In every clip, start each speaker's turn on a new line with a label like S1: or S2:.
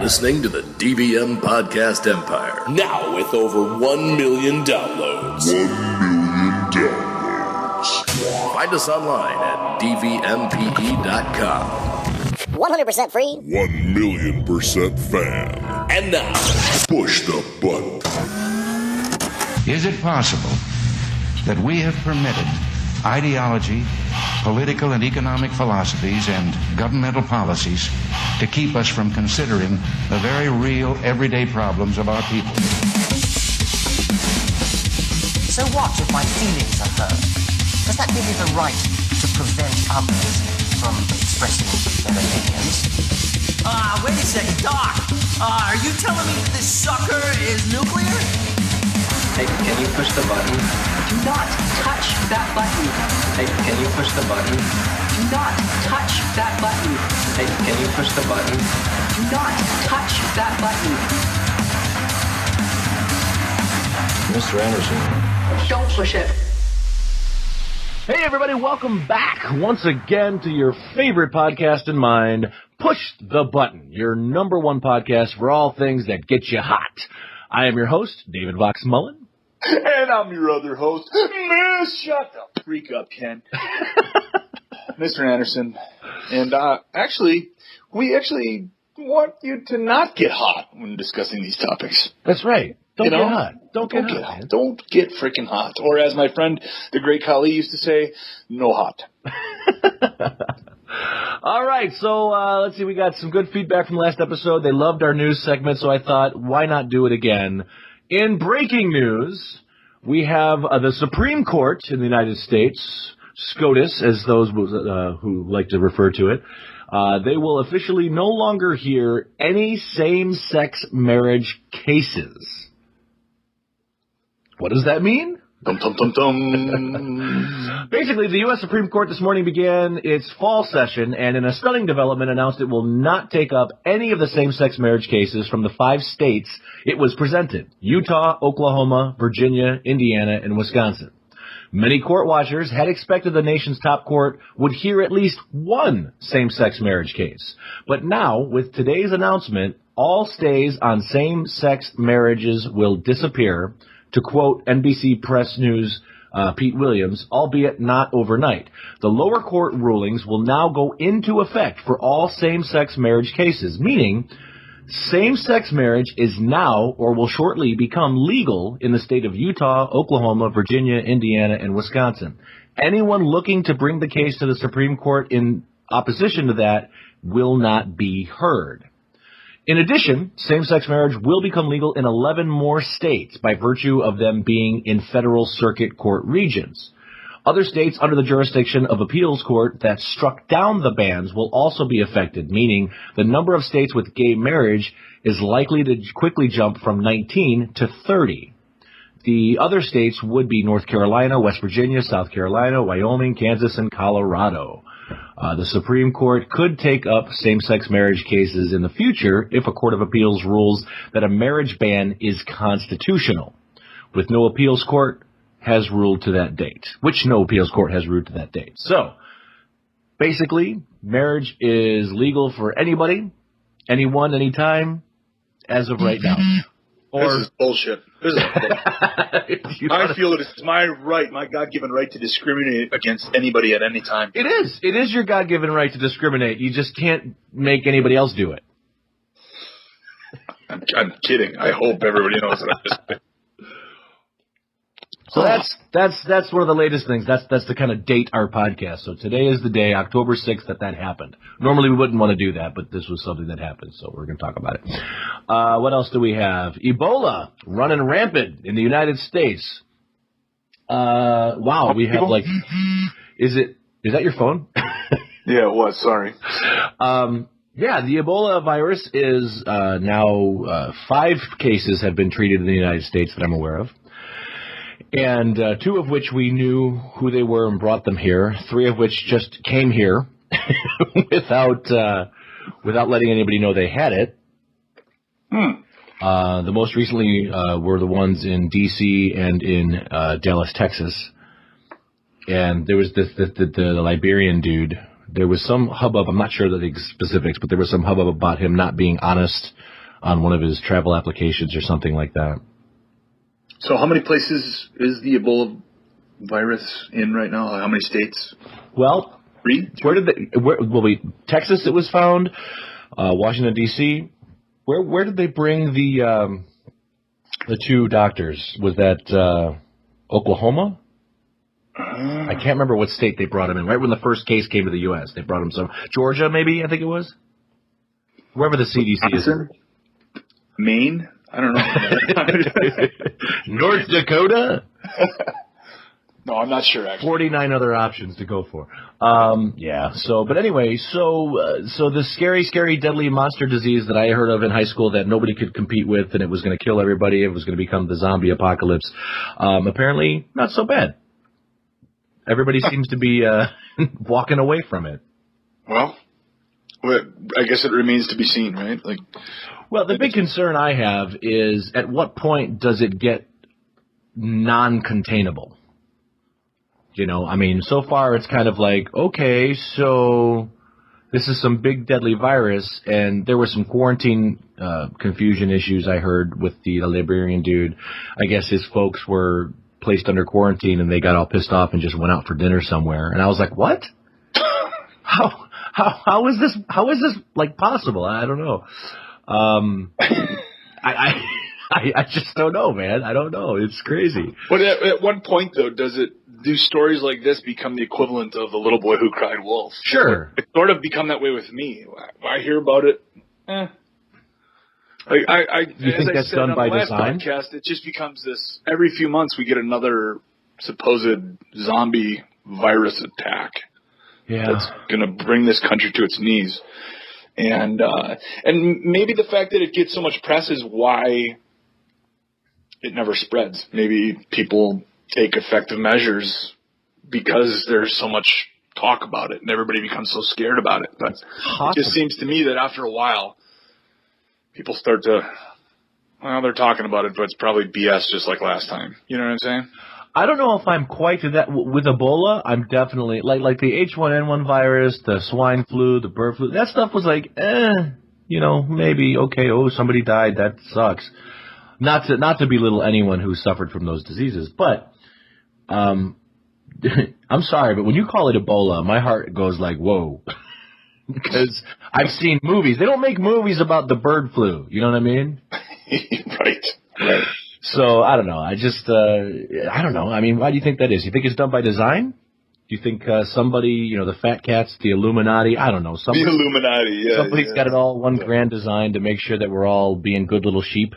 S1: listening to the DVM Podcast Empire.
S2: Now with over 1 million downloads.
S3: 1 million downloads.
S1: Find us online at dvmpe.com.
S4: 100% free.
S3: 1,000,000% fan.
S2: And now,
S3: Push the button.
S5: Is it possible that we have permitted ideology, political and economic philosophies, and governmental policies to keep us from considering the very real, everyday problems of our people?
S6: So what if my feelings are hurt? Does that give me the right to prevent others from expressing their opinions?
S7: Wait a second, Doc. Are you telling me that this sucker is nuclear?
S8: Hey, can you push the button?
S9: Do not touch that button.
S8: Hey, can you push the button?
S9: Do not touch that button.
S8: Hey, can you push the button?
S9: Do not touch that button.
S2: Mr. Anderson.
S9: Don't push it.
S10: Hey everybody, welcome back once again to your favorite podcast and mine, Push the Button, your number one podcast for all things that get you hot. I am your host, David Vox Mullen.
S11: And I'm your other host, shut the freak up, Ken. Mr. Anderson. And we actually want you to not get hot when discussing these topics.
S10: That's right. Don't get hot. Don't get hot.
S11: Don't get freaking hot. Or as my friend, the great Kali, used to say, no hot.
S10: All right, so let's see. We got some good feedback from last episode. They loved our news segment, so I thought, why not do it again? In breaking news, we have the Supreme Court in the United States, SCOTUS, as those who like to refer to it. They will officially no longer hear any same-sex marriage cases. What does that mean?
S11: Dum, dum, dum, dum.
S10: Basically, the U.S. Supreme Court this morning began its fall session and in a stunning development announced it will not take up any of the same-sex marriage cases from the 5 states it was presented: Utah, Oklahoma, Virginia, Indiana, and Wisconsin. Many court watchers had expected the nation's top court would hear at least one same-sex marriage case. But now, with today's announcement, all stays on same-sex marriages will disappear, to quote NBC Press News' Pete Williams, albeit not overnight. The lower court rulings will now go into effect for all same-sex marriage cases, meaning same-sex marriage is now or will shortly become legal in the state of Utah, Oklahoma, Virginia, Indiana, and Wisconsin. Anyone looking to bring the case to the Supreme Court in opposition to that will not be heard. In addition, same-sex marriage will become legal in 11 more states by virtue of them being in federal circuit court regions. Other states under the jurisdiction of appeals court that struck down the bans will also be affected, meaning the number of states with gay marriage is likely to quickly jump from 19 to 30. The other states would be North Carolina, West Virginia, South Carolina, Wyoming, Kansas, and Colorado. The Supreme Court could take up same-sex marriage cases in the future if a court of appeals rules that a marriage ban is constitutional, with no appeals court has ruled to that date, which no appeals court has ruled to that date. So, basically, marriage is legal for anybody, anyone, anytime, as of right now.
S11: This is bullshit. This is I feel that it's my right, my God-given right to discriminate against anybody at any time.
S10: It is. It is your God-given right to discriminate. You just can't make anybody else do it.
S11: I'm kidding. I hope everybody knows that I'm just...
S10: So that's one of the latest things. That's the kind of date our podcast. So today is the day, October 6th, that happened. Normally we wouldn't want to do that, but this was something that happened, so we're going to talk about it. What else do we have? Ebola running rampant in the United States. Wow, we have like, is that your phone?
S11: Yeah, it was. Sorry.
S10: Yeah, the Ebola virus is now 5 cases have been treated in the United States that I'm aware of. And 2 of which we knew who they were and brought them here. 3 of which just came here without letting anybody know they had it. The most recently were the ones in D.C. and in Dallas, Texas. And there was the Liberian dude There was some hubbub. I'm not sure the specifics, but there was some hubbub about him not being honest on one of his travel applications or something like that.
S11: So how many places is the Ebola virus in right now? How many states?
S10: Well,
S11: 3?
S10: Texas it was found, Washington, D.C. Where did they bring the 2 doctors? Was that Oklahoma? I can't remember what state they brought him in. Right when the first case came to the U.S., they brought him some. Georgia, maybe, I think it was? Wherever the CDC is.
S11: Maine? I don't know.
S10: North Dakota?
S11: No, I'm not sure, actually.
S10: 49 other options to go for. But anyway, the scary, deadly monster disease that I heard of in high school that nobody could compete with and it was going to kill everybody, it was going to become the zombie apocalypse, apparently not so bad. Everybody seems to be walking away from it.
S11: Well, I guess it remains to be seen, right?
S10: Well, the big concern I have is at what point does it get non-containable? So far it's kind of like, okay, so this is some big deadly virus, and there was some quarantine confusion issues I heard with the Liberian dude. I guess his folks were placed under quarantine and they got all pissed off and just went out for dinner somewhere. And I was like, what? How is this possible? I don't know. I just don't know, man. I don't know. It's crazy.
S11: But at one point, though, do stories like this become the equivalent of the little boy who cried wolf?
S10: Sure.
S11: It's sort of become that way with me. I hear about it.
S10: You think that's done by design?
S11: Podcast, it just becomes this. Every few months, we get another supposed zombie virus attack.
S10: Yeah.
S11: That's going to bring this country to its knees. And maybe the fact that it gets so much press is why it never spreads. Maybe people take effective measures because there's so much talk about it and everybody becomes so scared about it. But it just seems to me that after a while, people start to, they're talking about it, but it's probably BS just like last time. You know what I'm saying?
S10: I don't know if I'm quite to that. With Ebola, I'm definitely, like the H1N1 virus, the swine flu, the bird flu, that stuff was like, maybe, okay, somebody died, that sucks. Not to belittle anyone who suffered from those diseases, but I'm sorry, but when you call it Ebola, my heart goes like, whoa. Because I've seen movies. They don't make movies about the bird flu. You know what I mean?
S11: Right.
S10: So, I don't know. I don't know. I mean, why do you think that is? You think it's done by design? Do you think somebody, the fat cats, the Illuminati, I don't know.
S11: The Illuminati, yeah.
S10: Somebody's got it all one grand design to make sure that we're all being good little sheep?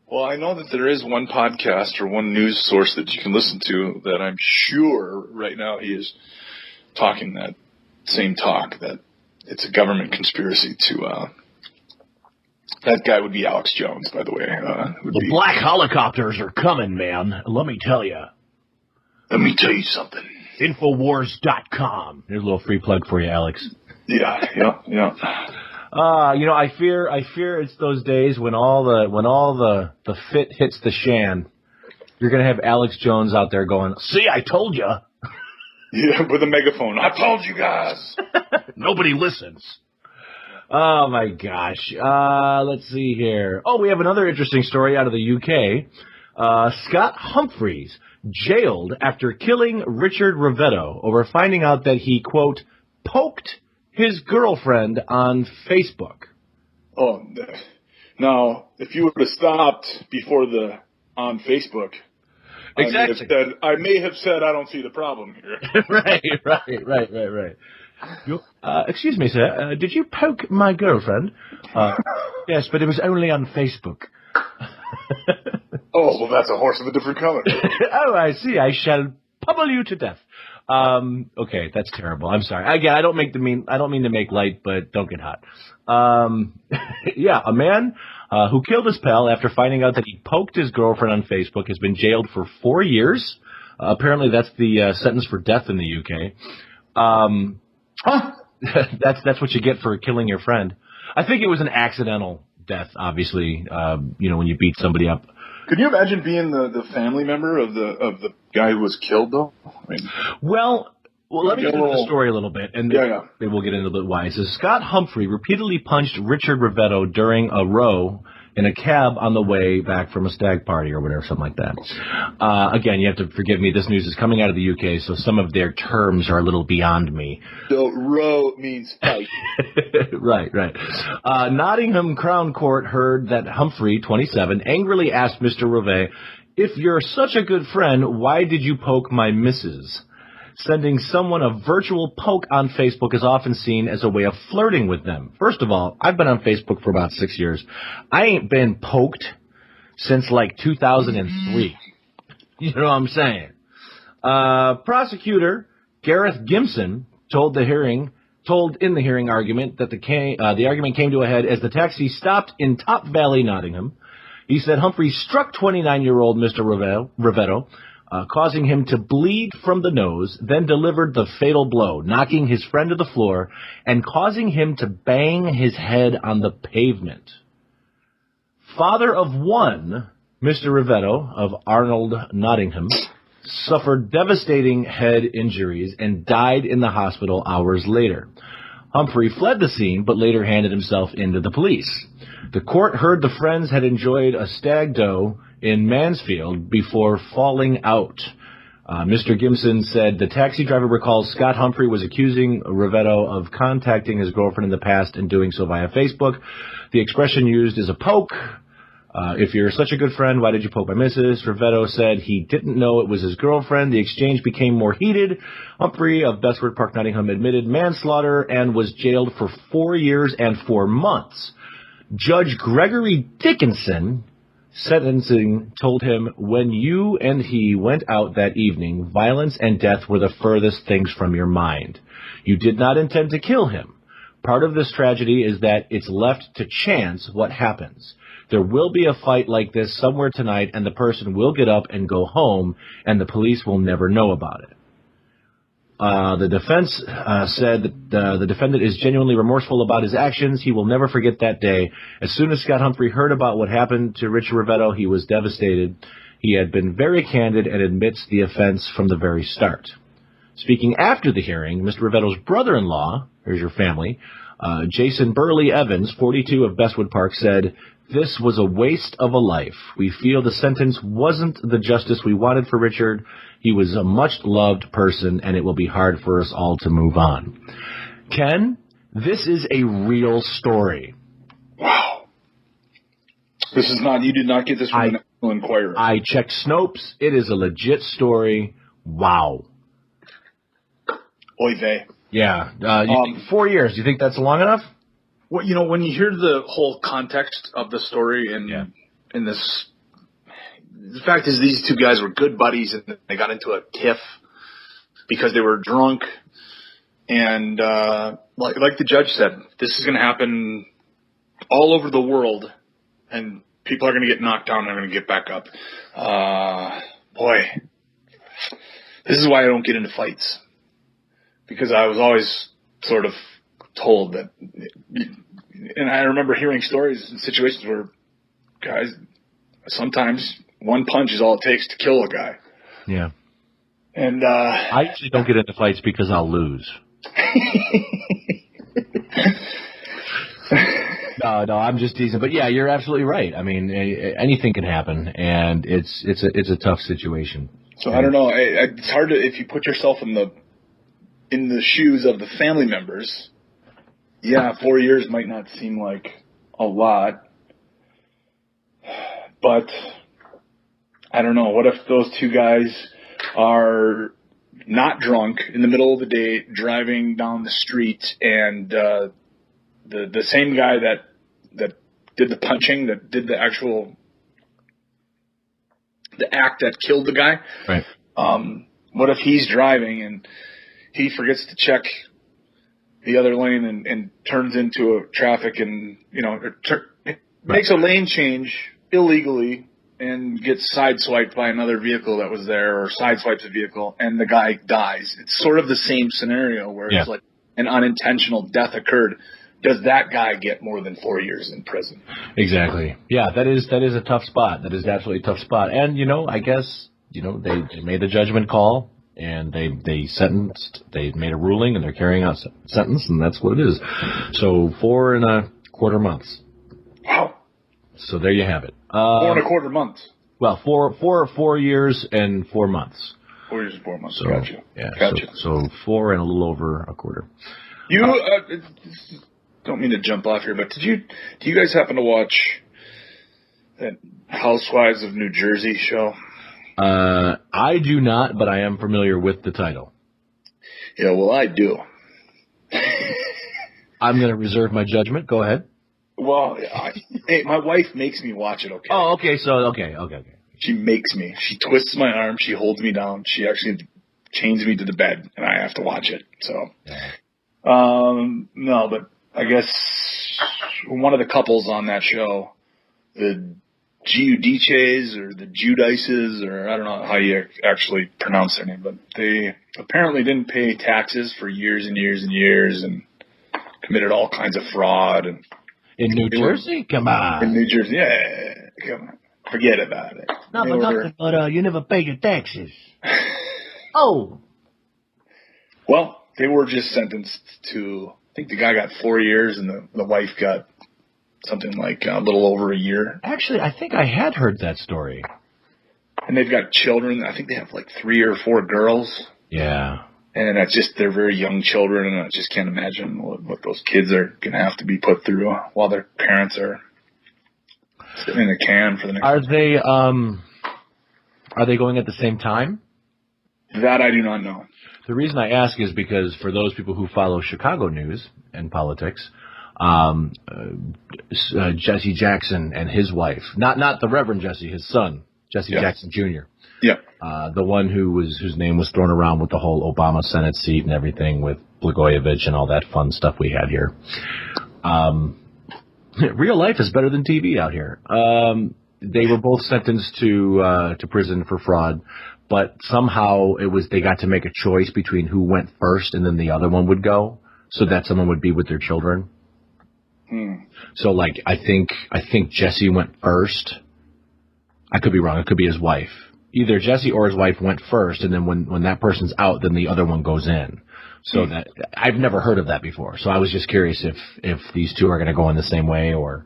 S11: Well, I know that there is one podcast or one news source that you can listen to that I'm sure right now he is talking that same talk, that it's a government conspiracy to, that guy would be Alex Jones, by the way.
S10: The black helicopters are coming, man. Let me tell you.
S11: Let me tell you something.
S10: Infowars.com. There's a little free plug for you, Alex.
S11: Yeah.
S10: I fear it's those days when all the fit hits the shan. You're gonna have Alex Jones out there going, "See, I told you."
S11: Yeah, with a megaphone. I told you guys.
S10: Nobody listens. Oh my gosh. Let's see here. Oh, we have another interesting story out of the UK. Scott Humphreys jailed after killing Richard Rivetto over finding out that he, quote, poked his girlfriend on Facebook.
S11: Oh, now, if you would have stopped before the on Facebook,
S10: exactly.
S11: I may have said I don't see the problem here.
S10: Right. Excuse me, sir. Did you poke my girlfriend? Yes, but it was only on Facebook.
S11: Oh, well, that's a horse of a different color.
S10: Oh, I see. I shall pummel you to death. Okay, that's terrible. I'm sorry. Again, I don't mean to make light, but don't get hot. Yeah, a man who killed his pal after finding out that he poked his girlfriend on Facebook has been jailed for 4 years. Apparently, that's the sentence for death in the UK. That's what you get for killing your friend. I think it was an accidental death, obviously. When you beat somebody up.
S11: Could you imagine being the family member of the guy who was killed, though?
S10: Well, Well, let me get into the story a little bit, and maybe we'll get into a little bit why. It says, Scott Humphrey repeatedly punched Richard Rivetto during a row in a cab on the way back from a stag party or whatever, something like that. Again, you have to forgive me. This news is coming out of the UK, so some of their terms are a little beyond me.
S11: So row means fight.
S10: Right. Nottingham Crown Court heard that Humphrey, 27, angrily asked Mr. Rivet, if you're such a good friend, why did you poke my missus? Sending someone a virtual poke on Facebook is often seen as a way of flirting with them. First of all, I've been on Facebook for about 6 years. I ain't been poked since like 2003. You know what I'm saying? Prosecutor Gareth Gimson told in the hearing argument that the argument came to a head as the taxi stopped in Top Valley, Nottingham. He said Humphrey struck 29-year-old Mr. Rivetto, causing him to bleed from the nose, then delivered the fatal blow, knocking his friend to the floor and causing him to bang his head on the pavement. Father of one, Mr. Rivetto of Arnold, Nottingham, suffered devastating head injuries and died in the hospital hours later. Humphrey fled the scene, but later handed himself in to the police. The court heard the friends had enjoyed a stag do in Mansfield before falling out. Mr. Gimson said the taxi driver recalls Scott Humphrey was accusing Rivetto of contacting his girlfriend in the past and doing so via Facebook. The expression used is a poke. If you're such a good friend, why did you poke my missus? Rivetto said he didn't know it was his girlfriend. The exchange became more heated. Humphrey of Bestwood Park, Nottingham, admitted manslaughter and was jailed for 4 years and 4 months. Judge Gregory Dickinson, sentencing, told him, when you and he went out that evening, violence and death were the furthest things from your mind. You did not intend to kill him. Part of this tragedy is that it's left to chance what happens. There will be a fight like this somewhere tonight, and the person will get up and go home, and the police will never know about it. The defense said that the defendant is genuinely remorseful about his actions. He will never forget that day. As soon as Scott Humphrey heard about what happened to Richard Rivetto, he was devastated. He had been very candid and admits the offense from the very start. Speaking after the hearing, Mr. Rivetto's brother-in-law, here's your family, Jason Burley Evans, 42 of Bestwood Park, said, this was a waste of a life. We feel the sentence wasn't the justice we wanted for Richard. He was a much-loved person, and it will be hard for us all to move on. Ken, this is a real story.
S11: Wow. This is not, you did not get this from the National Enquirer.
S10: I checked Snopes. It is a legit story. Wow.
S11: Oy vey.
S10: Yeah. 4 years. Do you think that's long enough?
S11: Well, you know, when you hear the whole context of the story and in this, the fact is these two guys were good buddies and they got into a tiff because they were drunk. And like the judge said, this is going to happen all over the world, and people are going to get knocked down and they're going to get back up. Boy, this is why I don't get into fights, because I was always sort of told that, and I remember hearing stories and situations where guys, sometimes one punch is all it takes to kill a guy.
S10: Yeah.
S11: And
S10: I usually don't get into fights because I'll lose. No, I'm just teasing. But yeah, you're absolutely right. I mean, anything can happen, and it's a tough situation.
S11: So I don't know. It's hard to, if you put yourself in the shoes of the family members. Yeah, 4 years might not seem like a lot, but I don't know. What if those two guys are not drunk in the middle of the day driving down the street, and the same guy that did the punching, that did the act that killed the guy?
S10: Right.
S11: What if he's driving and he forgets to check the other lane and turns into a traffic and, makes a lane change illegally and gets sideswiped by another vehicle that was there, or sideswipes a vehicle, and the guy dies? It's sort of the same scenario where it's like an unintentional death occurred. Does that guy get more than 4 years in prison?
S10: Exactly. Yeah, that is a tough spot. That is absolutely a tough spot. And, I guess, they made the judgment call. And they made a ruling, and they're carrying out sentence, and that's what it is. So 4.25 months.
S11: Wow.
S10: So there you have it.
S11: 4.25 months.
S10: Well, 4 years and 4 months.
S11: 4 years and 4 months.
S10: So,
S11: Gotcha.
S10: Yeah.
S11: Gotcha.
S10: So 4 and a little over a quarter.
S11: You don't mean to jump off here, but do you guys happen to watch that Housewives of New Jersey show?
S10: I do not, but I am familiar with the title.
S11: Yeah, well, I do.
S10: I'm going to reserve my judgment. Go ahead.
S11: Well, hey, my wife makes me watch it, okay?
S10: Oh, okay, okay.
S11: She makes me. She twists my arm. She holds me down. She actually chains me to the bed, and I have to watch it. So, no, but I guess one of the couples on that show, the Giudices or the Judices, or I don't know how you actually pronounce their name, but they apparently didn't pay taxes for years and years and years and committed all kinds of fraud. And
S10: in New Jersey? Come on.
S11: In New Jersey, yeah. Come on. Forget about it.
S7: No, but nothing, but you never pay your taxes. Oh.
S11: Well, they were just sentenced to, I think the guy got 4 years and the wife got something like a little over a year.
S10: Actually, I think I had heard that story.
S11: And they've got children. I think they have like 3 or 4 girls.
S10: Yeah.
S11: And that's just, they're very young children, and I just can't imagine what those kids are going to have to be put through while their parents are sitting in a can for the next.
S10: Are they going at the same time?
S11: That I do not know.
S10: The reason I ask is because for those people who follow Chicago news and politics, Jesse Jackson and his wife, not the Reverend Jesse, his son, Jesse Jackson Jr.
S11: Yeah.
S10: The one whose name was thrown around with the whole Obama Senate seat and everything with Blagojevich and all that fun stuff we had here. Real life is better than TV out here. They were both sentenced to prison for fraud, but somehow they got to make a choice between who went first and then the other one would go, so that someone would be with their children. So like I think Jesse went first. I could be wrong. It could be his wife. Either Jesse or his wife went first, and then when that person's out, then the other one goes in. So that I've never heard of that before. So I was just curious if these two are going to go in the same way or.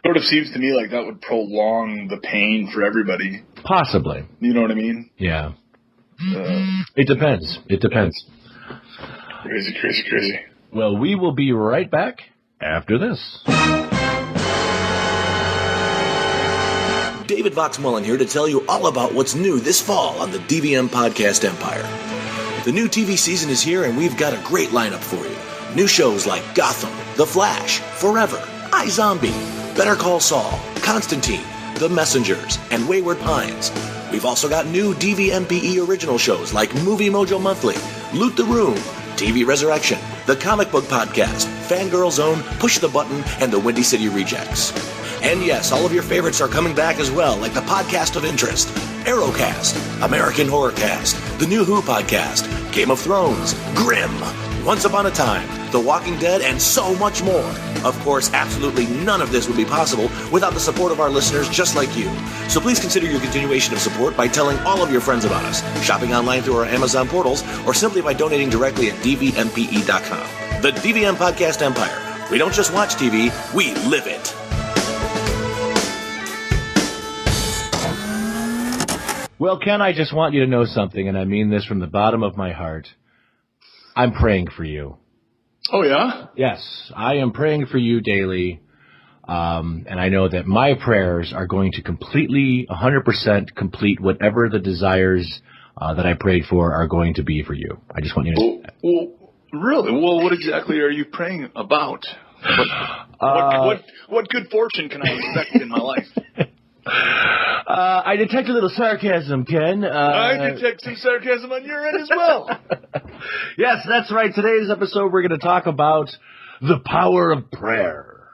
S11: Sort of seems to me like that would prolong the pain for everybody.
S10: Possibly.
S11: You know what I mean?
S10: Yeah. It depends.
S11: Crazy.
S10: Well, we will be right back after this.
S1: David Voxmullen here to tell you all about what's new this fall on the DVM Podcast Empire. The new TV season is here, and we've got a great lineup for you. New shows like Gotham, The Flash, Forever, iZombie, Better Call Saul, Constantine, The Messengers, and Wayward Pines. We've also got new DVMPE original shows like Movie Mojo Monthly, Loot the Room, TV Resurrection, The Comic Book Podcast, Fangirl Zone, Push the Button, and The Windy City Rejects. And yes, all of your favorites are coming back as well, like the Podcast of Interest, Arrowcast, American Horror Cast, The New Who Podcast, Game of Thrones, Grimm, Once Upon a Time, The Walking Dead, and so much more. Of course, absolutely none of this would be possible without the support of our listeners just like you. So please consider your continuation of support by telling all of your friends about us, shopping online through our Amazon portals, or simply by donating directly at dvmpe.com. The DVM Podcast Empire. We don't just watch TV, we live it.
S10: Well, Ken, I just want you to know something, and I mean this from the bottom of my heart. I'm praying for you.
S11: Oh, yeah?
S10: Yes, I am praying for you daily, and I know that my prayers are going to completely, 100% complete whatever the desires that I prayed for are going to be for you. I just want you to know that.
S11: Well, really? Well, what exactly are you praying about? What good fortune can I expect in my life?
S10: I detect a little sarcasm, Ken.
S11: I detect some sarcasm on your end as well.
S10: Yes, that's right. Today's episode, we're going to talk about the power of prayer.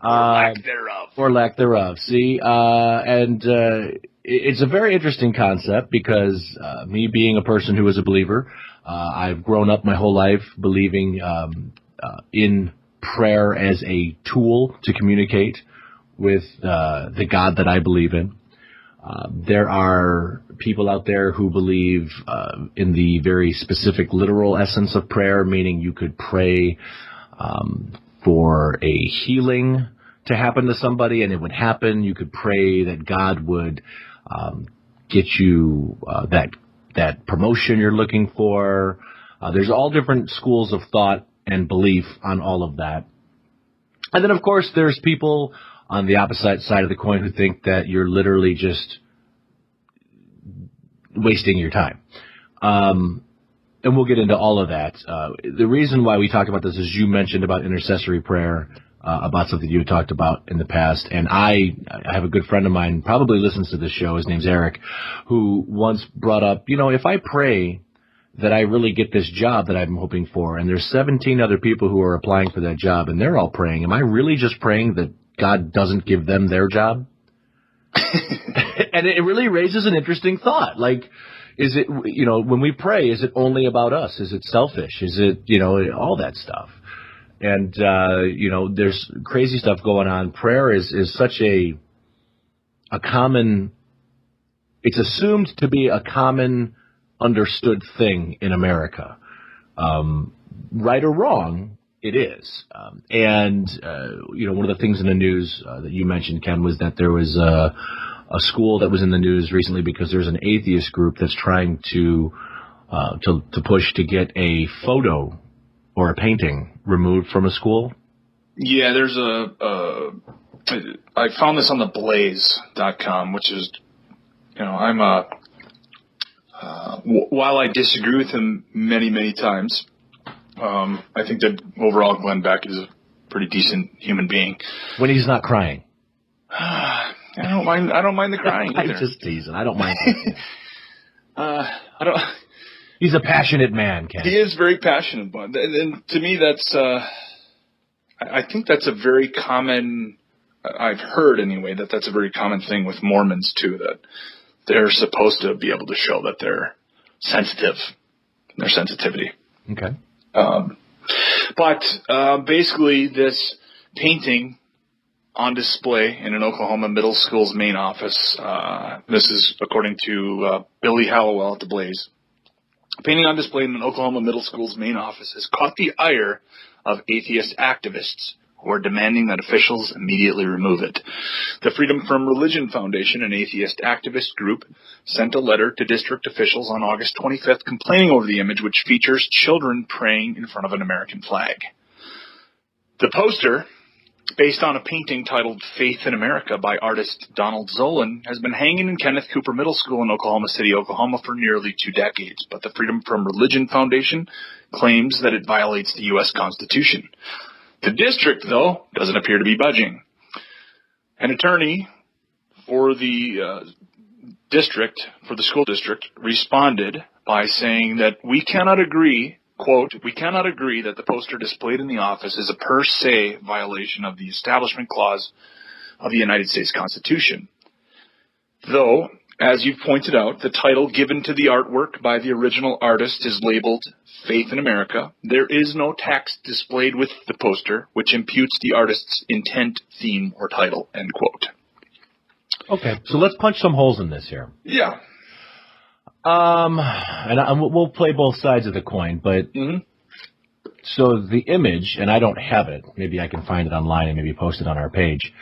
S11: Or lack thereof.
S10: See, it's a very interesting concept because me being a person who is a believer, I've grown up my whole life believing in prayer as a tool to communicate with the God that I believe in. There are people out there who believe in the very specific literal essence of prayer, meaning you could pray for a healing to happen to somebody and it would happen. You could pray that God would get you that promotion you're looking for. There's all different schools of thought and belief on all of that. And then, of course, there's people on the opposite side of the coin who think that you're literally just wasting your time. And we'll get into all of that. The reason why we talked about this is you mentioned about intercessory prayer, about something you had talked about in the past. And I have a good friend of mine, probably listens to this show, his name's Eric, who once brought up, if I pray that I really get this job that I'm hoping for, and there's 17 other people who are applying for that job, and they're all praying, am I really just praying that God doesn't give them their job? And it really raises an interesting thought. Like, is it, when we pray, is it only about us? Is it selfish? Is it, all that stuff? And, there's crazy stuff going on. Prayer is such a common, it's assumed to be a common understood thing in America. Right or wrong, it is. One of the things in the news that you mentioned, Ken, was that there was a school that was in the news recently because there's an atheist group that's trying to push to get a photo or a painting removed from a school.
S11: Yeah, there's I found this on the Blaze.com, which is, I'm while I disagree with him many, many times, I think that overall Glenn Beck is a pretty decent human being.
S10: When he's not crying.
S11: I don't mind the crying either.
S10: I'm just teasing. I don't mind.
S11: He's
S10: a passionate man, Ken.
S11: He is very passionate, but and to me that's I think that's a very common, I've heard anyway, that's a very common thing with Mormons too, that they're supposed to be able to show that they're sensitive, their sensitivity.
S10: Okay.
S11: But basically this painting on display in an Oklahoma middle school's main office, this is according to Billy Hallowell at the Blaze. A painting on display in an Oklahoma middle school's main office has caught the ire of atheist activists who are demanding that officials immediately remove it. The Freedom from Religion Foundation, an atheist activist group, sent a letter to district officials on August 25th complaining over the image, which features children praying in front of an American flag. The poster, based on a painting titled Faith in America by artist Donald Zolan, has been hanging in Kenneth Cooper Middle School in Oklahoma City, Oklahoma for nearly 2 decades, but the Freedom from Religion Foundation claims that it violates the U.S. Constitution. The district, though, doesn't appear to be budging. An attorney for the school district, responded by saying that we cannot agree, quote, we cannot agree that the poster displayed in the office is a per se violation of the Establishment Clause of the United States Constitution. Though, as you've pointed out, the title given to the artwork by the original artist is labeled Faith in America, there is no text displayed with the poster which imputes the artist's intent, theme, or title, end quote.
S10: Okay, so let's punch some holes in this here.
S11: Yeah.
S10: And we'll play both sides of the coin, but so the image, and I don't have it, maybe I can find it online and maybe post it on our page,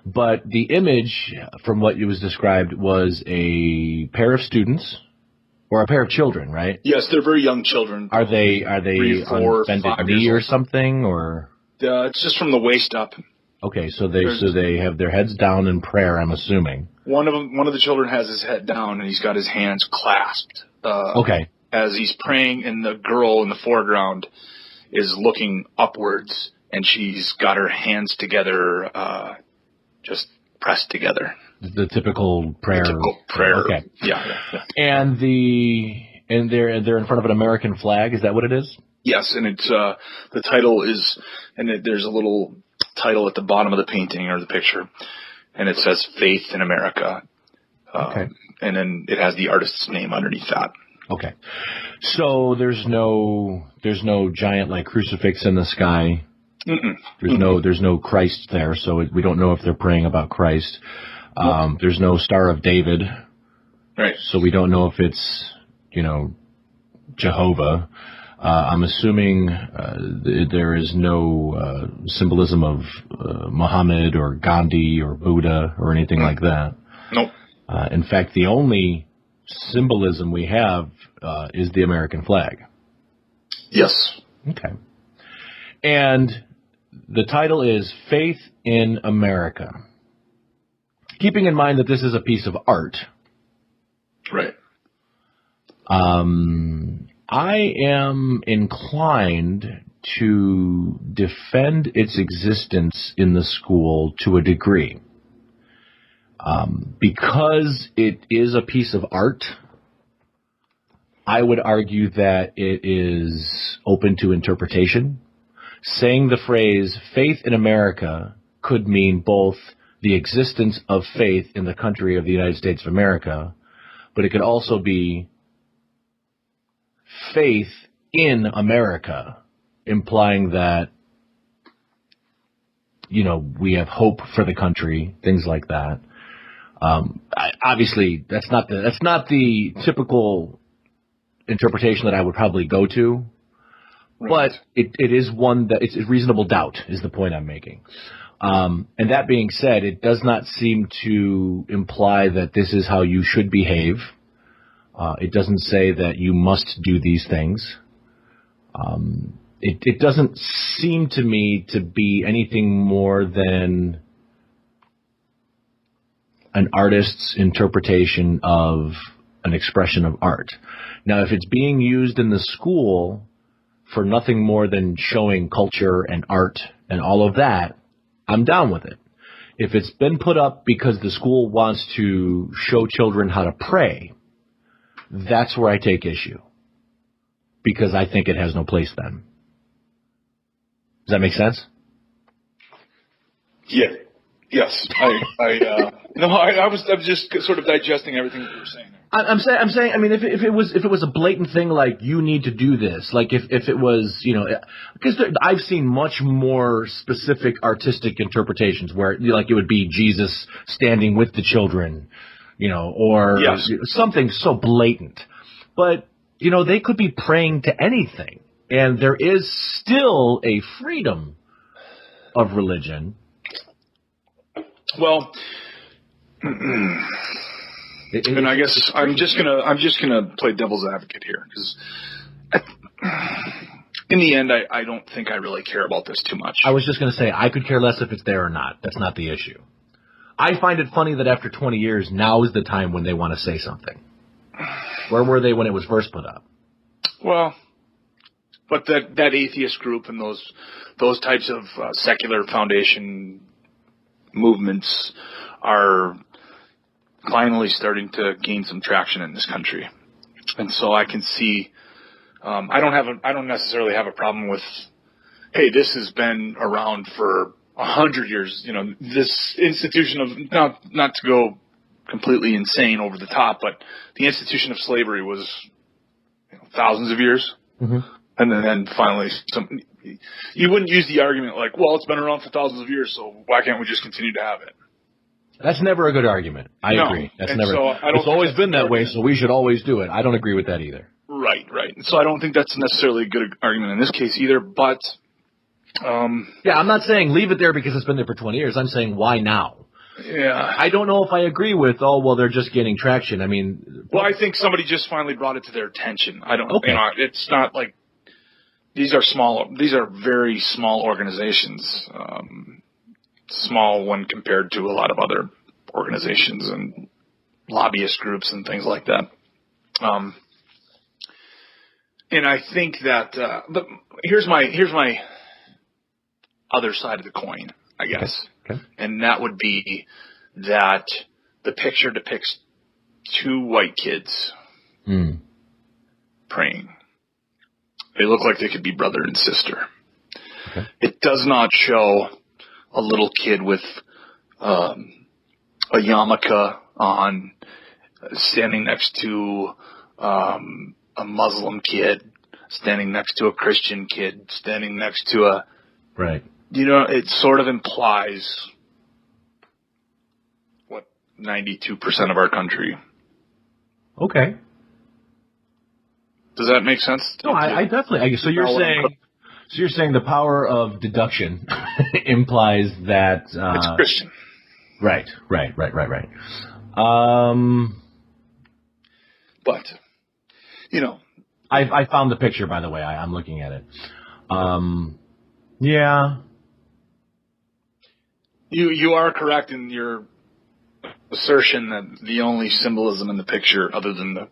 S10: but the image from what it was described was a pair of students or a pair of children, right?
S11: Yes, they're very young children.
S10: Are they
S11: 3, 4,
S10: on bended
S11: 5
S10: knee
S11: years
S10: or
S11: old.
S10: something, or?
S11: It's just from the waist up.
S10: Okay, so they have their heads down in prayer, I'm assuming.
S11: One of the children has his head down and he's got his hands clasped.
S10: Okay.
S11: As he's praying, and the girl in the foreground is looking upwards, and she's got her hands together, just pressed together.
S10: The typical prayer. Okay.
S11: Yeah.
S10: And they're in front of an American flag. Is that what it is?
S11: Yes, and it's the title is, and there's a little title at the bottom of the painting or the picture, and it says Faith in America.
S10: Okay.
S11: And then it has the artist's name underneath that.
S10: Okay. So there's no giant like crucifix in the sky.
S11: Mm-mm.
S10: There's no Christ there, so we don't know if they're praying about Christ. There's no Star of David.
S11: Right.
S10: So we don't know if it's, Jehovah. I'm assuming there is no symbolism of Muhammad or Gandhi or Buddha or anything like that.
S11: Nope.
S10: In fact, the only symbolism we have is the American flag.
S11: Yes.
S10: Okay. And the title is Faith in America. Keeping in mind that this is a piece of art.
S11: Right.
S10: I am inclined to defend its existence in the school to a degree. Because it is a piece of art, I would argue that it is open to interpretation. Saying the phrase faith in America could mean both the existence of faith in the country of the United States of America, but it could also be faith in America, implying that, we have hope for the country, things like that. Obviously, that's not the typical interpretation that I would probably go to, but it is one that it's a reasonable doubt is the point I'm making. And that being said, it does not seem to imply that this is how you should behave. It doesn't say that you must do these things. It doesn't seem to me to be anything more than an artist's interpretation of an expression of art. Now, if it's being used in the school for nothing more than showing culture and art and all of that, I'm down with it. If it's been put up because the school wants to show children how to pray, that's where I take issue, because I think it has no place then. Does that make sense?
S11: Yeah. Yes. I was just sort of digesting everything that you were saying.
S10: I'm saying. I mean, if it was a blatant thing like you need to do this, like if it was, because I've seen much more specific artistic interpretations where it would be Jesus standing with the children, or something so blatant. But they could be praying to anything, and there is still a freedom of religion.
S11: Well. And I guess I'm just gonna play devil's advocate here, because in the end, I don't think I really care about this too much.
S10: I was just gonna say I could care less if it's there or not. That's not the issue. I find it funny that after 20 years, now is the time when they want to say something. Where were they when it was first put up?
S11: Well, but that atheist group and those types of secular foundation movements are finally starting to gain some traction in this country. And so I can see, I don't necessarily have a problem with, hey, this has been around for 100 years. This institution of, not to go completely insane over the top, but the institution of slavery was thousands of years. Mm-hmm. And then finally, you wouldn't use the argument like, well, it's been around for thousands of years, so why can't we just continue to have it?
S10: That's never a good argument. I agree. It's always been that way, so we should always do it. I don't agree with that either.
S11: Right. So I don't think that's necessarily a good argument in this case either, but... I'm
S10: not saying leave it there because it's been there for 20 years. I'm saying why now?
S11: Yeah.
S10: I don't know if I agree with, they're just getting traction. I mean...
S11: Well, I think somebody just finally brought it to their attention. I don't... Okay. It's not like... These are very small organizations. Small when compared to a lot of other organizations and lobbyist groups and things like that. And I think that here's my other side of the coin, I guess. Okay. And that would be that the picture depicts two white kids praying. They look like they could be brother and sister. Okay. It does not show a little kid with a yarmulke on, standing next to a Muslim kid, standing next to a Christian kid, standing next to a... Right. It sort of implies 92% of our country.
S10: Okay.
S11: Does that make sense?
S10: No, I definitely. So you're saying the power of deduction implies that
S11: it's Christian.
S10: Right.
S11: But
S10: I found the picture, by the way. I'm looking at it. Yeah.
S11: You are correct in your assertion that the only symbolism in the picture, other than the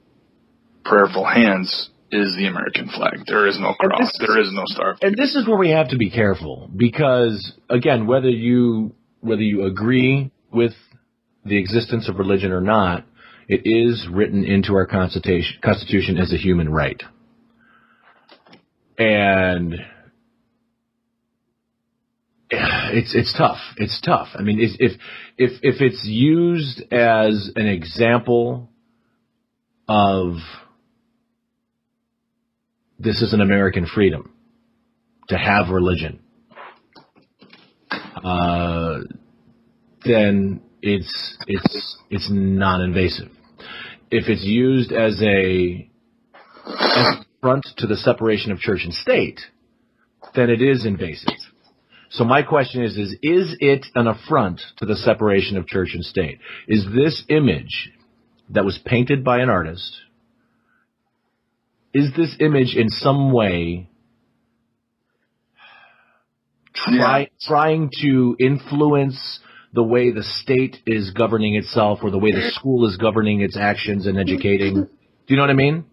S11: prayerful hands, is the American flag. There is no cross. There is no star.
S10: And this is where we have to be careful because, again, whether you agree with the existence of religion or not, it is written into our Constitution as a human right. And it's tough. It's tough. I mean, if it's used as an example of this is an American freedom to have religion, then it's non-invasive. If it's used as a front to the separation of church and state, then it is invasive. So my question is it an affront to the separation of church and state? Is this image that was painted by an artist, is this image in some way trying to influence the way the state is governing itself or the way the school is governing its actions and educating? Do you know what I mean?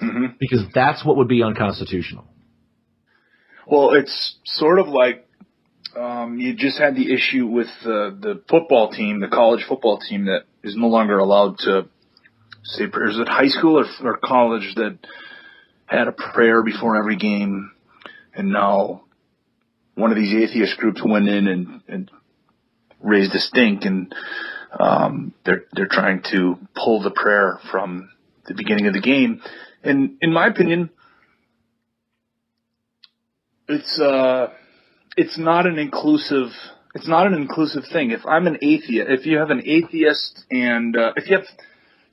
S11: Mm-hmm.
S10: Because that's what would be unconstitutional.
S11: Well, it's sort of like you just had the issue with the football team, the college football team that is no longer allowed to say prayers. At high school or college that had a prayer before every game, and now one of these atheist groups went in and raised a stink, and they're trying to pull the prayer from the beginning of the game. And in my opinion, it's not an inclusive thing. If I'm an atheist, if you have an atheist and if you have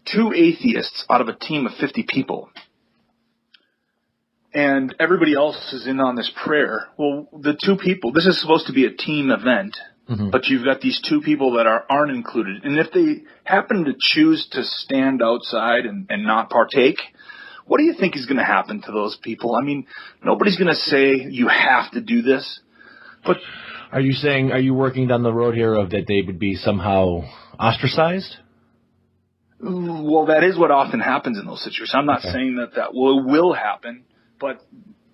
S11: two atheists out of a team of 50 people and everybody else is in on this prayer, well, the two people, this is supposed to be a team event, but you've got these two people that aren't included. And if they happen to choose to stand outside and not partake, what do you think is going to happen to those people? I mean, nobody's going to say you have to do this. But
S10: are you working down the road here of that they would be somehow ostracized?
S11: Well, that is what often happens in those situations. I'm not saying that will happen, but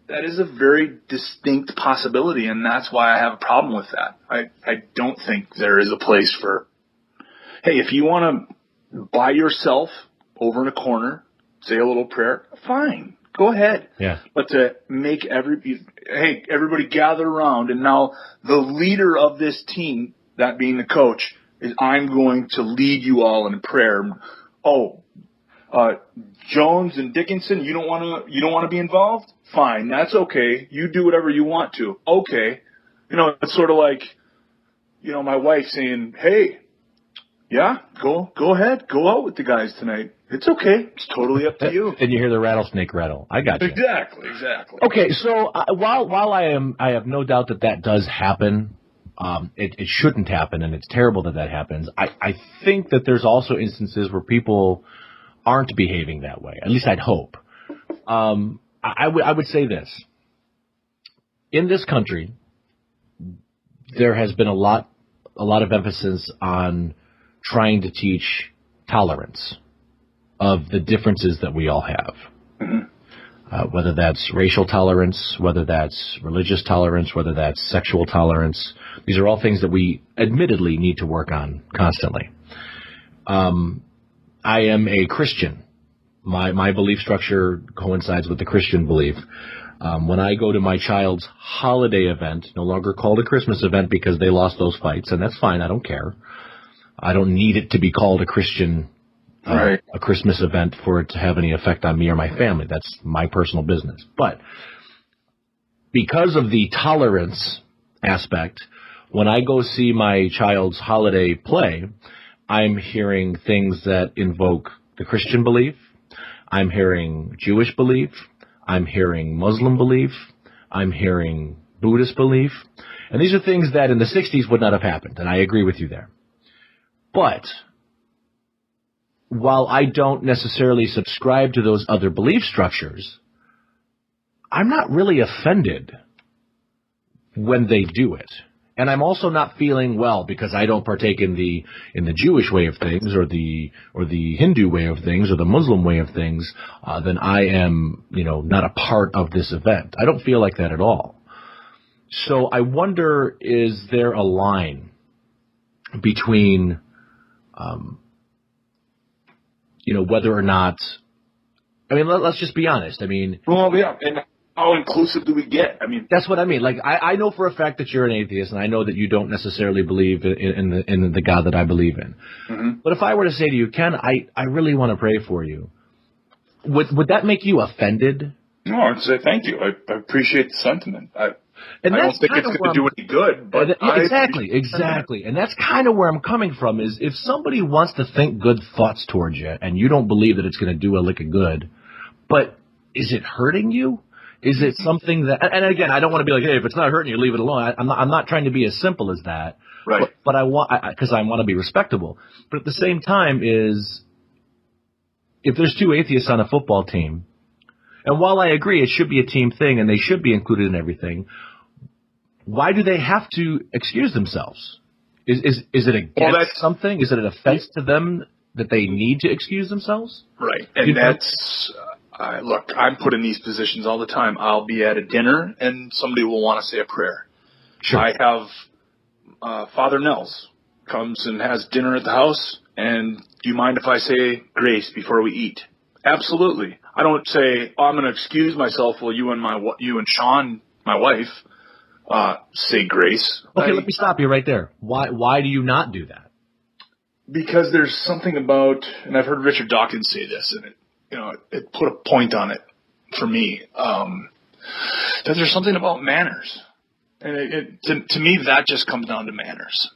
S11: that is a very distinct possibility, and that's why I have a problem with that. I don't think there is a place for, hey, if you want to by yourself over in a corner, say a little prayer, fine, go ahead.
S10: Yeah.
S11: But to make everybody gather around, and now the leader of this team, that being the coach, is I'm going to lead you all in prayer. Oh, Jones and Dickinson, you don't want to be involved? Fine, that's okay. You do whatever you want to. Okay. It's sort of like, my wife saying, hey, yeah, go ahead. Go out with the guys tonight. It's okay. It's totally up to you.
S10: And you hear the rattlesnake rattle. I got you.
S11: Exactly.
S10: Okay, so while I have no doubt that does happen, it shouldn't happen, and it's terrible that happens. I think that there's also instances where people aren't behaving that way. At least I'd hope. I would say this. In this country, there has been a lot of emphasis on trying to teach tolerance of the differences that we all have. Mm-hmm. Whether that's racial tolerance, whether that's religious tolerance, whether that's sexual tolerance. These are all things that we admittedly need to work on constantly. I am a Christian. My belief structure coincides with the Christian belief. When I go to my child's holiday event, no longer called a Christmas event because they lost those fights, and that's fine, I don't care. I don't need it to be called a Christian a Christmas event for it to have any effect on me or my family. That's my personal business. But because of the tolerance aspect, When I go see my child's holiday play, I'm hearing things that invoke the Christian belief. I'm hearing Jewish belief. I'm hearing Muslim belief. I'm hearing Buddhist belief. And these are things that in the 60s would not have happened, and I agree with you there. But while I don't necessarily subscribe to those other belief structures, I'm not really offended when they do it. And I'm also not feeling, well, because I don't partake in the Jewish way of things or the Hindu way of things or the Muslim way of things, then I am, not a part of this event. I don't feel like that at all. So I wonder, is there a line between, whether or not, let's just be honest.
S11: Well, yeah, and how inclusive do we get?
S10: That's what I mean. Like, I know for a fact that you're an atheist, and I know that you don't necessarily believe in the God that I believe in.
S11: Mm-hmm.
S10: But if I were to say to you, Ken, I really want to pray for you, would that make you offended?
S11: No, I'd say thank you. I appreciate the sentiment. I don't think it's going to do any good, but
S10: Exactly. And that's kind of where I'm coming from, is if somebody wants to think good thoughts towards you, and you don't believe that it's going to do a lick of good, but is it hurting you? Is it something that, and again, I don't want to be like, hey, if it's not hurting you, leave it alone. I'm not trying to be as simple as that.
S11: Right.
S10: But I want to be respectable. But at the same time is, if there's two atheists on a football team, and while I agree it should be a team thing and they should be included in everything, why do they have to excuse themselves? Is it against something? Is it an offense to them that they need to excuse themselves?
S11: Right. And that's... look, I'm put in these positions all the time. I'll be at a dinner, and somebody will want to say a prayer.
S10: Sure.
S11: I have Father Nels comes and has dinner at the house, and do you mind if I say grace before we eat? Absolutely. I don't say, I'm going to excuse myself while you and Sean, my wife, say grace.
S10: Okay, let me stop you right there. Why do you not do that?
S11: Because there's something about, and I've heard Richard Dawkins say this, and it put a point on it for me, that there's something about manners. And to me, that just comes down to manners.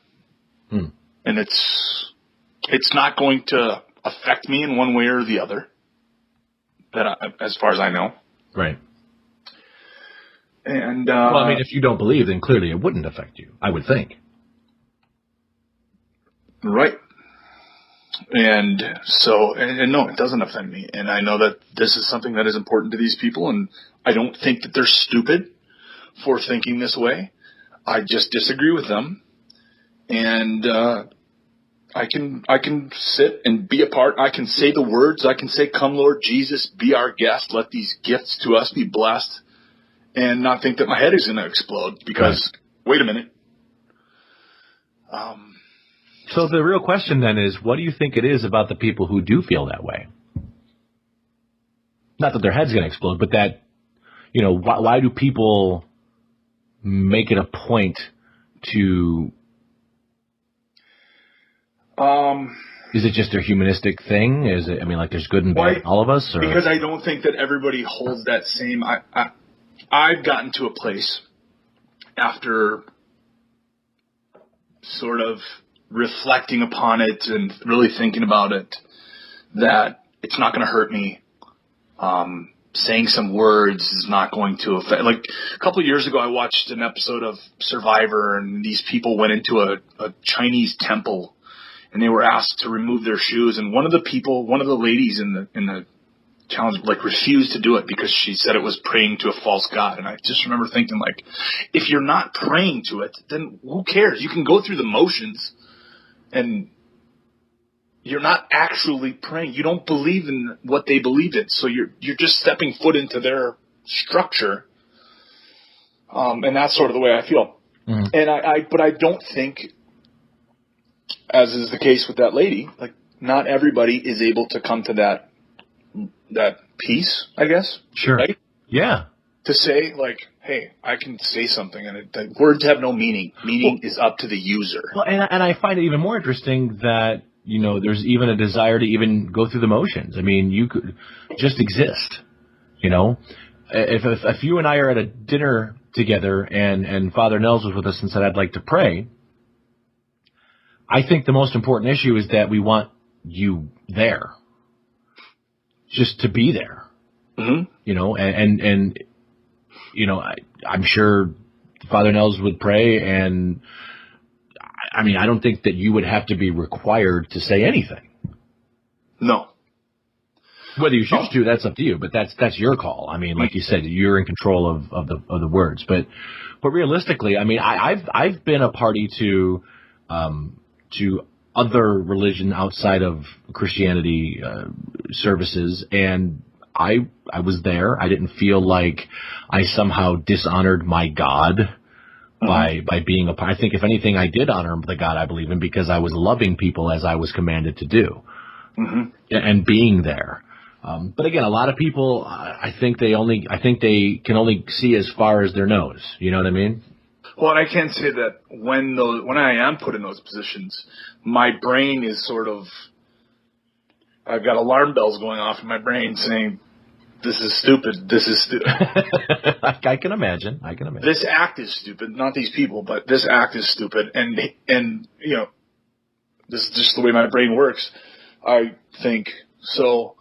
S11: And it's not going to affect me in one way or the other, as far as I know.
S10: Right.
S11: And
S10: if you don't believe, then clearly it wouldn't affect you, I would think.
S11: Right. And so, and no, it doesn't offend me. And I know that this is something that is important to these people, and I don't think that they're stupid for thinking this way. I just disagree with them. And I can sit and be a part. I can say the words. I can say, come Lord Jesus, be our guest. Let these gifts to us be blessed. And not think that my head is going to explode because, wait a minute.
S10: So the real question then is, what do you think it is about the people who do feel that way? Not that their head's going to explode, but that, why do people make it a point to... Is it just their humanistic thing? Is it, there's good and bad in all of us? Or?
S11: Because I don't think that everybody holds that same... I've gotten to a place after sort of reflecting upon it and really thinking about it that it's not going to hurt me. Saying some words is not going to affect. Like a couple of years ago, I watched an episode of Survivor, and these people went into a Chinese temple, and they were asked to remove their shoes. And one of the ladies in the challenge, refused to do it because she said it was praying to a false god. And I just remember thinking, if you're not praying to it, then who cares? You can go through the motions, and you're not actually praying. You don't believe in what they believe in, so you're just stepping foot into their structure. And that's sort of the way I feel. Mm-hmm. And but I don't think, as is the case with that lady, not everybody is able to come to that peace, I guess.
S10: Sure.
S11: Right?
S10: Yeah.
S11: To say, hey, I can say something, and words have no meaning. Meaning is up to the user.
S10: Well, and I find it even more interesting that, there's even a desire to even go through the motions. You could just exist, If you and I are at a dinner together and Father Nels was with us and said, I'd like to pray, I think the most important issue is that we want you there. Just to be there.
S11: Mm-hmm.
S10: You know, and you know, I'm sure Father Nels would pray, and I mean, I don't think that you would have to be required to say anything.
S11: No.
S10: Whether you choose to, that's up to you, but that's your call. I mean, like you said, you're in control of the words, but realistically, I mean, I've been a party to other religion outside of Christianity services, and I was there. I didn't feel like I somehow dishonored my God by being a part. I think if anything, I did honor the God I believe in because I was loving people as I was commanded to do, and being there. But again, a lot of people, I think they can only see as far as their nose. You know what I mean?
S11: Well, and I can say that when I am put in those positions, my brain is sort of, I've got alarm bells going off in my brain saying, this is stupid. This is stupid.
S10: I can imagine.
S11: This act is stupid. Not these people, but this act is stupid. And you know, this is just the way my brain works, I think. So,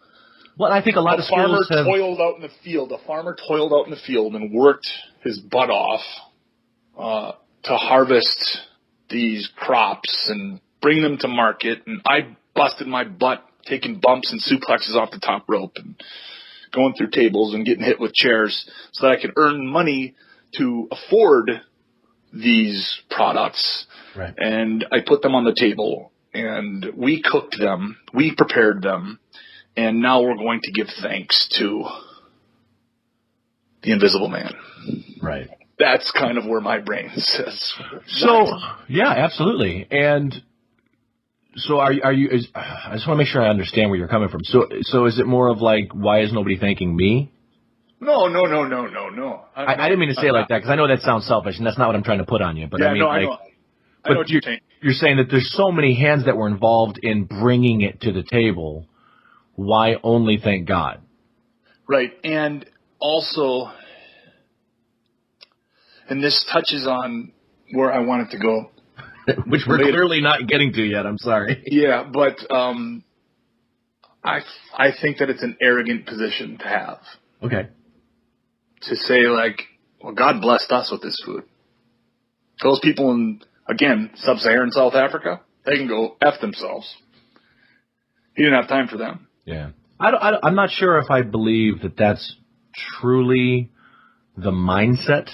S10: well, I think a lot of schools have...
S11: A farmer toiled out in the field and worked his butt off to harvest these crops and bring them to market. And I busted my butt taking bumps and suplexes off the top rope and going through tables and getting hit with chairs so that I could earn money to afford these products.
S10: Right.
S11: And I put them on the table and we cooked them, we prepared them, and now we're going to give thanks to the Invisible Man.
S10: Right.
S11: That's kind of where my brain says.
S10: So, yeah, absolutely. And so I just want to make sure I understand where you're coming from. So is it more of like, why is nobody thanking me?
S11: No.
S10: I didn't mean to say it like that because I know that sounds selfish and that's not what I'm trying to put on you. But
S11: yeah,
S10: I mean,
S11: no,
S10: like,
S11: I know what you're saying.
S10: You're saying that there's so many hands that were involved in bringing it to the table. Why only thank God?
S11: Right. And also, and this touches on where I wanted to go.
S10: Which we're clearly not getting to yet. I'm sorry.
S11: Yeah, but I think that it's an arrogant position to have.
S10: Okay.
S11: To say, like, well, God blessed us with this food. Those people in, again, sub-Saharan South Africa, they can go F themselves. He didn't have time for them.
S10: Yeah. I'm not sure if I believe that that's truly the mindset.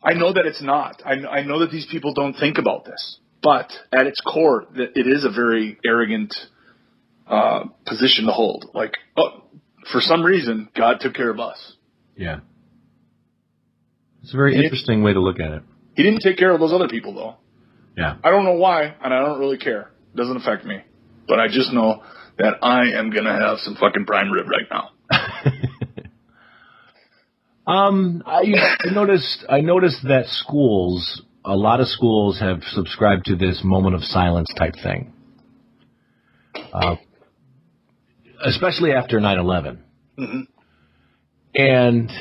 S11: I know that it's not. I know that these people don't think about this. But at its core, it is a very arrogant position to hold. Like, oh, for some reason, God took care of us.
S10: Yeah. It's a very interesting way to look at it.
S11: He didn't take care of those other people, though.
S10: Yeah.
S11: I don't know why, and I don't really care. It doesn't affect me. But I just know that I am going to have some fucking prime rib right now.
S10: I noticed that a lot of schools have subscribed to this moment of silence type thing. Especially after 9/11.
S11: Mm-hmm.
S10: And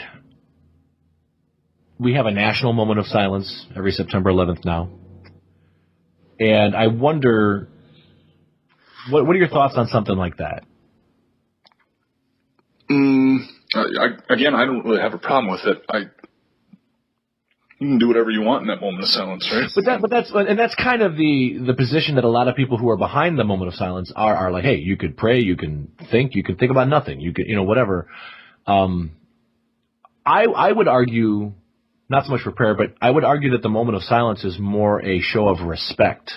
S10: we have a national moment of silence every September 11th now. And I wonder, what are your thoughts on something like that?
S11: Again, I don't really have a problem with it. You can do whatever you want in that moment of silence, right?
S10: But that's kind of the position that a lot of people who are behind the moment of silence are like, hey, you could pray, you can think about nothing, you could, whatever. I would argue, not so much for prayer, but I would argue that the moment of silence is more a show of respect.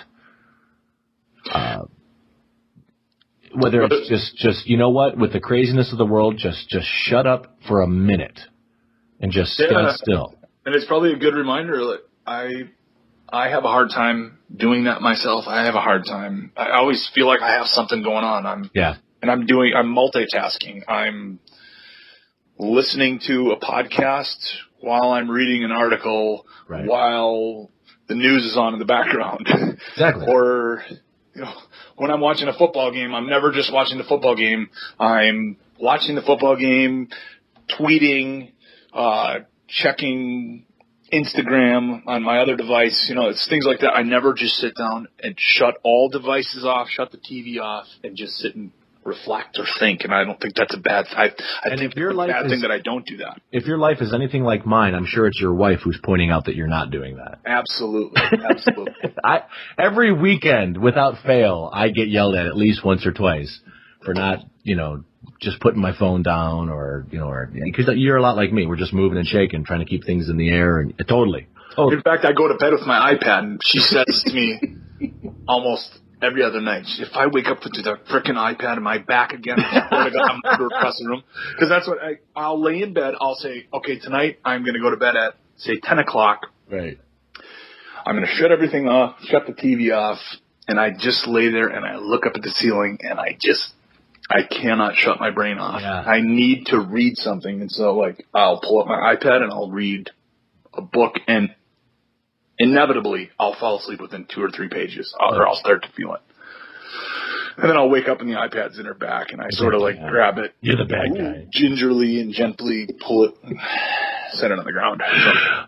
S10: Whether it's just you know what, with the craziness of the world, just shut up for a minute and just stand still.
S11: And it's probably a good reminder that I have a hard time doing that myself. I have a hard time. I always feel like I have something going on. I'm multitasking. I'm listening to a podcast while I'm reading an article, right, while the news is on in the background.
S10: Exactly.
S11: Or, when I'm watching a football game, I'm never just watching the football game. I'm watching the football game, tweeting, checking Instagram, on my other device. You know, it's things like that. I never just sit down and shut all devices off, shut the TV off, and just sit and reflect or think. And I don't think that's a bad thing. I think it's a bad thing that I don't do that.
S10: If your life is anything like mine, I'm sure it's your wife who's pointing out that you're not doing that.
S11: Absolutely. Absolutely.
S10: Every weekend, without fail, I get yelled at least once or twice for not, just putting my phone down or because you're a lot like me. We're just moving and shaking, trying to keep things in the air. And totally.
S11: In fact, I go to bed with my iPad, and she says to me almost every other night, if I wake up to the frickin' iPad in my back again, I'm going to go across the room. Because that's what I'll lay in bed. I'll say, okay, tonight I'm going to go to bed at, say, 10 o'clock.
S10: Right.
S11: I'm going to shut everything off, shut the TV off, and I just lay there and I look up at the ceiling, and I cannot shut my brain off.
S10: Yeah.
S11: I need to read something. And so, I'll pull up my iPad and I'll read a book, and inevitably I'll fall asleep within 2 or 3 pages, or I'll start to feel it. And then I'll wake up and the iPad's in her back, and I sort of grab it.
S10: You're the bad guy.
S11: Gingerly and gently pull it and set it on the ground.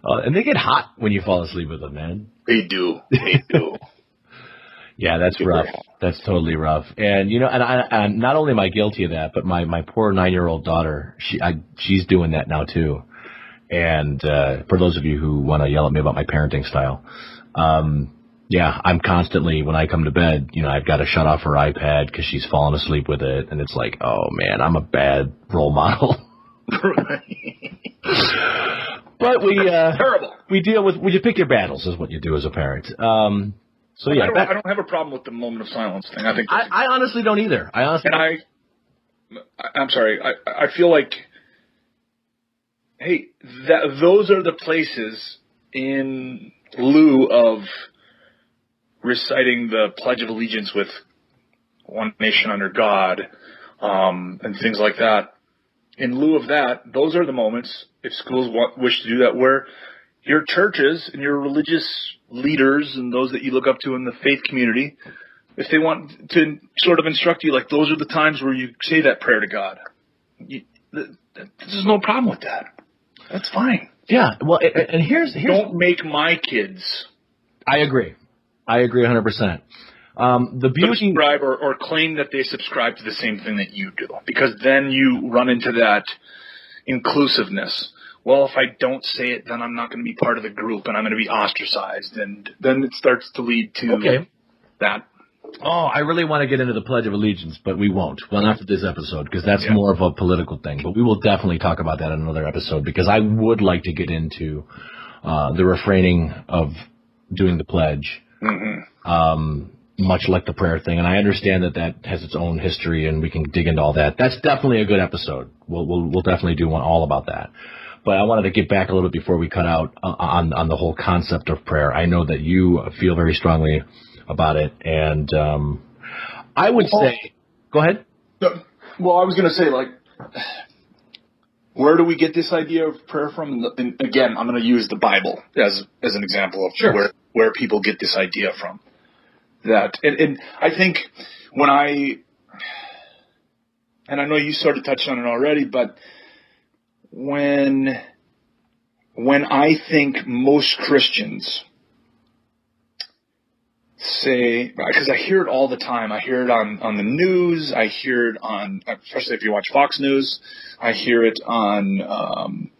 S10: And they get hot when you fall asleep with them, man.
S11: They do. They do.
S10: Yeah, that's rough. That's totally rough. And, and not only am I guilty of that, but my poor 9-year-old daughter, she's doing that now too. And for those of you who want to yell at me about my parenting style, I'm constantly, when I come to bed, I've got to shut off her iPad because she's falling asleep with it. And it's like, oh, man, I'm a bad role model. But
S11: terrible.
S10: We deal with, you pick your battles is what you do as a parent. So yeah,
S11: I don't have a problem with the moment of silence thing. I think
S10: I honestly don't either. I'm
S11: sorry. I feel like, hey, those are the places in lieu of reciting the Pledge of Allegiance with one nation under God, and things like that. In lieu of that, those are the moments, if schools wish to do that, where your churches and your religious leaders and those that you look up to in the faith community, if they want to sort of instruct you, those are the times where you say that prayer to God. There's no problem with that. That's fine.
S10: Yeah. Well, and here's
S11: don't make my kids.
S10: I agree 100%. The beauty
S11: subscribe or claim that they subscribe to the same thing that you do, because then you run into that inclusiveness. Well, if I don't say it, then I'm not going to be part of the group, and I'm going to be ostracized, and then it starts to lead to that.
S10: Oh, I really want to get into the Pledge of Allegiance, but we won't. Well, not for this episode, because that's more of a political thing. But we will definitely talk about that in another episode, because I would like to get into the refraining of doing the pledge, much like the prayer thing. And I understand that has its own history, and we can dig into all that. That's definitely a good episode. We'll definitely do one all about that. But I wanted to get back a little bit before we cut out on the whole concept of prayer. I know that you feel very strongly about it, and I would say, go ahead.
S11: Well, I was going to say, where do we get this idea of prayer from? And again, I'm going to use the Bible as an example of where people get this idea from. That and I think and I know you sort of touched on it already, but when I think most Christians say, because I hear it all the time. I hear it on the news. I hear it on, especially if you watch Fox News. I hear it on,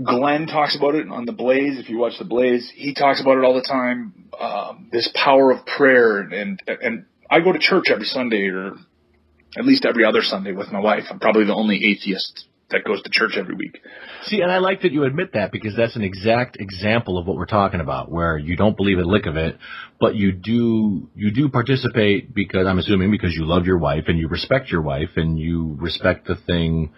S11: Glenn talks about it on The Blaze. If you watch The Blaze, he talks about it all the time. This power of prayer, and I go to church every Sunday, or at least every other Sunday with my wife. I'm probably the only atheist that goes to church every week.
S10: See, and I like that you admit that, because that's an exact example of what we're talking about, where you don't believe a lick of it, but you do participate because, I'm assuming, because you love your wife and you respect your wife and you respect the thing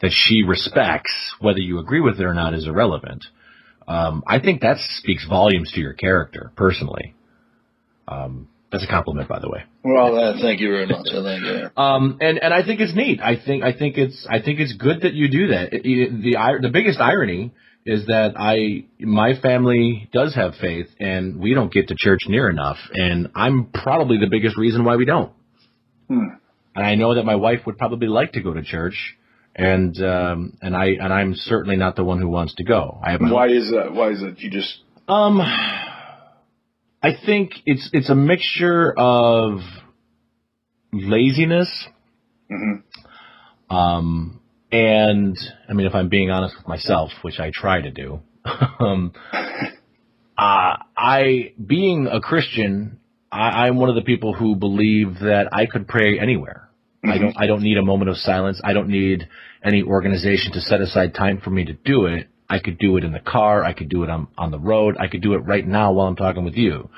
S10: that she respects. Whether you agree with it or not is irrelevant. I think that speaks volumes to your character, personally. That's a compliment, by the way.
S11: Well, thank you very much. Thank you.
S10: And I think it's neat. I think it's good that you do that. The biggest irony is that my family does have faith, and we don't get to church near enough, and I'm probably the biggest reason why we don't. And I know that my wife would probably like to go to church, And I'm certainly not the one who wants to go.
S11: Why is that? Why is it? You just
S10: I think it's a mixture of laziness.
S11: Mm-hmm.
S10: And I mean, if I'm being honest with myself, which I try to do, being a Christian, I'm one of the people who believe that I could pray anywhere. Mm-hmm. I don't need a moment of silence. I don't need any organization to set aside time for me to do it. I could do it in the car. I could do it on the road. I could do it right now while I'm talking with you.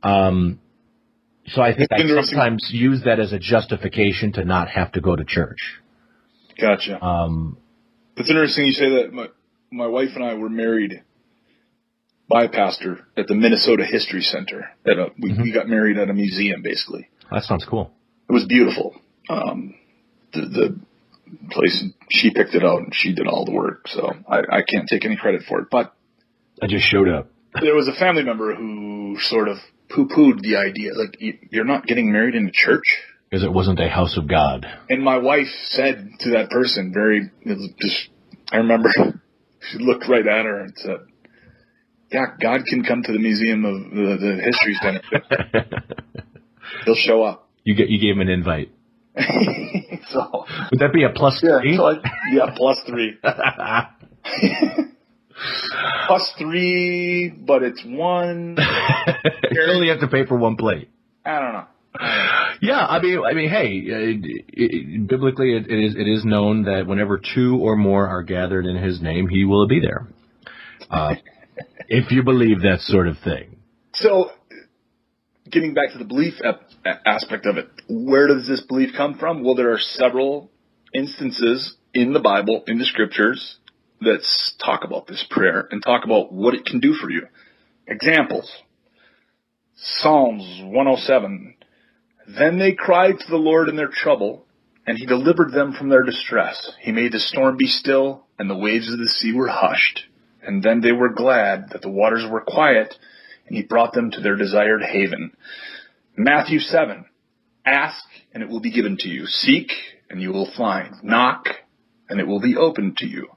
S10: So I think I sometimes use that as a justification to not have to go to church.
S11: Gotcha. It's interesting you say that. My wife and I were married by a pastor at the Minnesota History Center. We got married at a museum, basically.
S10: That sounds cool.
S11: It was beautiful. The place, she picked it out and she did all the work, so I can't take any credit for it. But
S10: I just showed up.
S11: There was a family member who sort of poo-pooed the idea, like, you're not getting married in a church?
S10: Because it wasn't a house of God.
S11: And my wife said to that person, I remember she looked right at her and said, yeah, God can come to the museum of the History Center. He'll show up.
S10: You gave him an invite.
S11: So
S10: would that be a plus 3?
S11: Yeah, plus 3. Plus 3, but it's 1.
S10: You only have to pay for 1 plate.
S11: I don't know.
S10: Yeah, I mean, hey, biblically it is known that whenever 2 or more are gathered in His name, He will be there. If you believe that sort of thing.
S11: So, getting back to the belief aspect of it, where does this belief come from? Well, there are several instances in the Bible, in the Scriptures, that talk about this prayer and talk about what it can do for you. Examples. Psalms 107. Then they cried to the Lord in their trouble, and He delivered them from their distress. He made the storm be still, and the waves of the sea were hushed. And then they were glad that the waters were quiet, and He brought them to their desired haven. Matthew 7. Ask, and it will be given to you. Seek, and you will find. Knock, and it will be opened to you.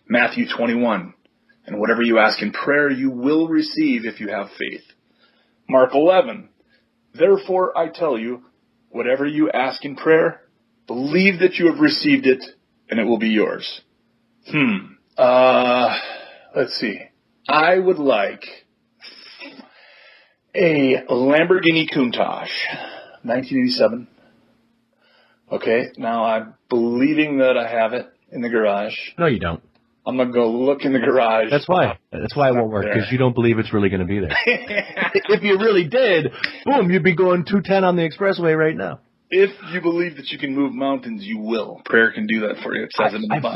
S11: Matthew 21. And whatever you ask in prayer, you will receive if you have faith. Mark 11. Therefore, I tell you, whatever you ask in prayer, believe that you have received it, and it will be yours. Let's see. I would like a Lamborghini Countach, 1987. Okay, now I'm believing that I have it in the garage.
S10: No, you don't.
S11: I'm going to go look in the garage.
S10: That's why. That's why it won't work, because you don't believe it's really going to be there. If you really did, boom, you'd be going 210 on the expressway right now.
S11: If you believe that you can move mountains, you will. Prayer can do that for you. It says it in the Bible.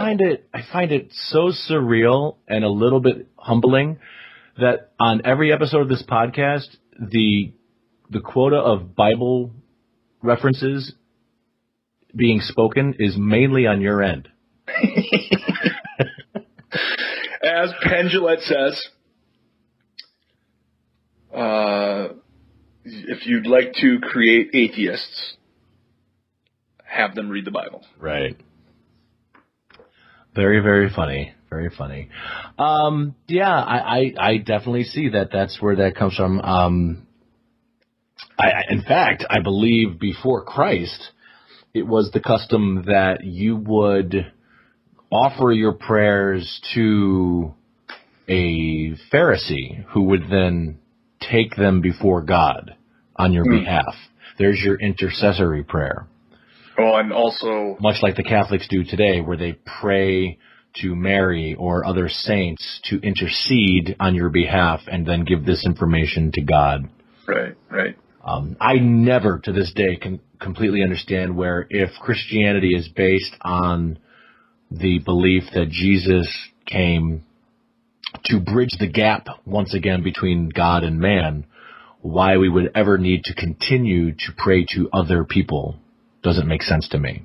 S10: I find it so surreal and a little bit humbling that on every episode of this podcast, the quota of Bible references being spoken is mainly on your end.
S11: As Penn Jillette says, if you'd like to create atheists, have them read the Bible.
S10: Right. Very, very funny. Very funny. Yeah, I definitely see that. That's where that comes from. In fact, I believe before Christ, it was the custom that you would offer your prayers to a Pharisee who would then take them before God on your behalf. There's your intercessory prayer.
S11: Oh, and also,
S10: much like the Catholics do today, where they pray to Mary or other saints to intercede on your behalf and then give this information to God.
S11: Right.
S10: I never, to this day, can completely understand where if Christianity is based on the belief that Jesus came to bridge the gap once again between God and man, why we would ever need to continue to pray to other people doesn't make sense to me.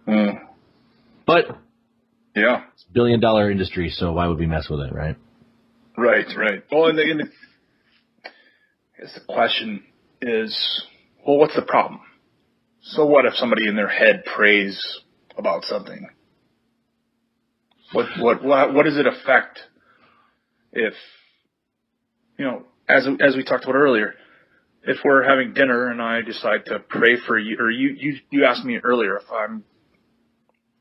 S10: But
S11: yeah,
S10: it's a billion-dollar industry, so why would we mess with it, right?
S11: Right. Well, and I guess the question is, well, what's the problem? So what if somebody in their head prays about something What does it affect if, as we talked about earlier, if we're having dinner and I decide to pray for you, or you asked me earlier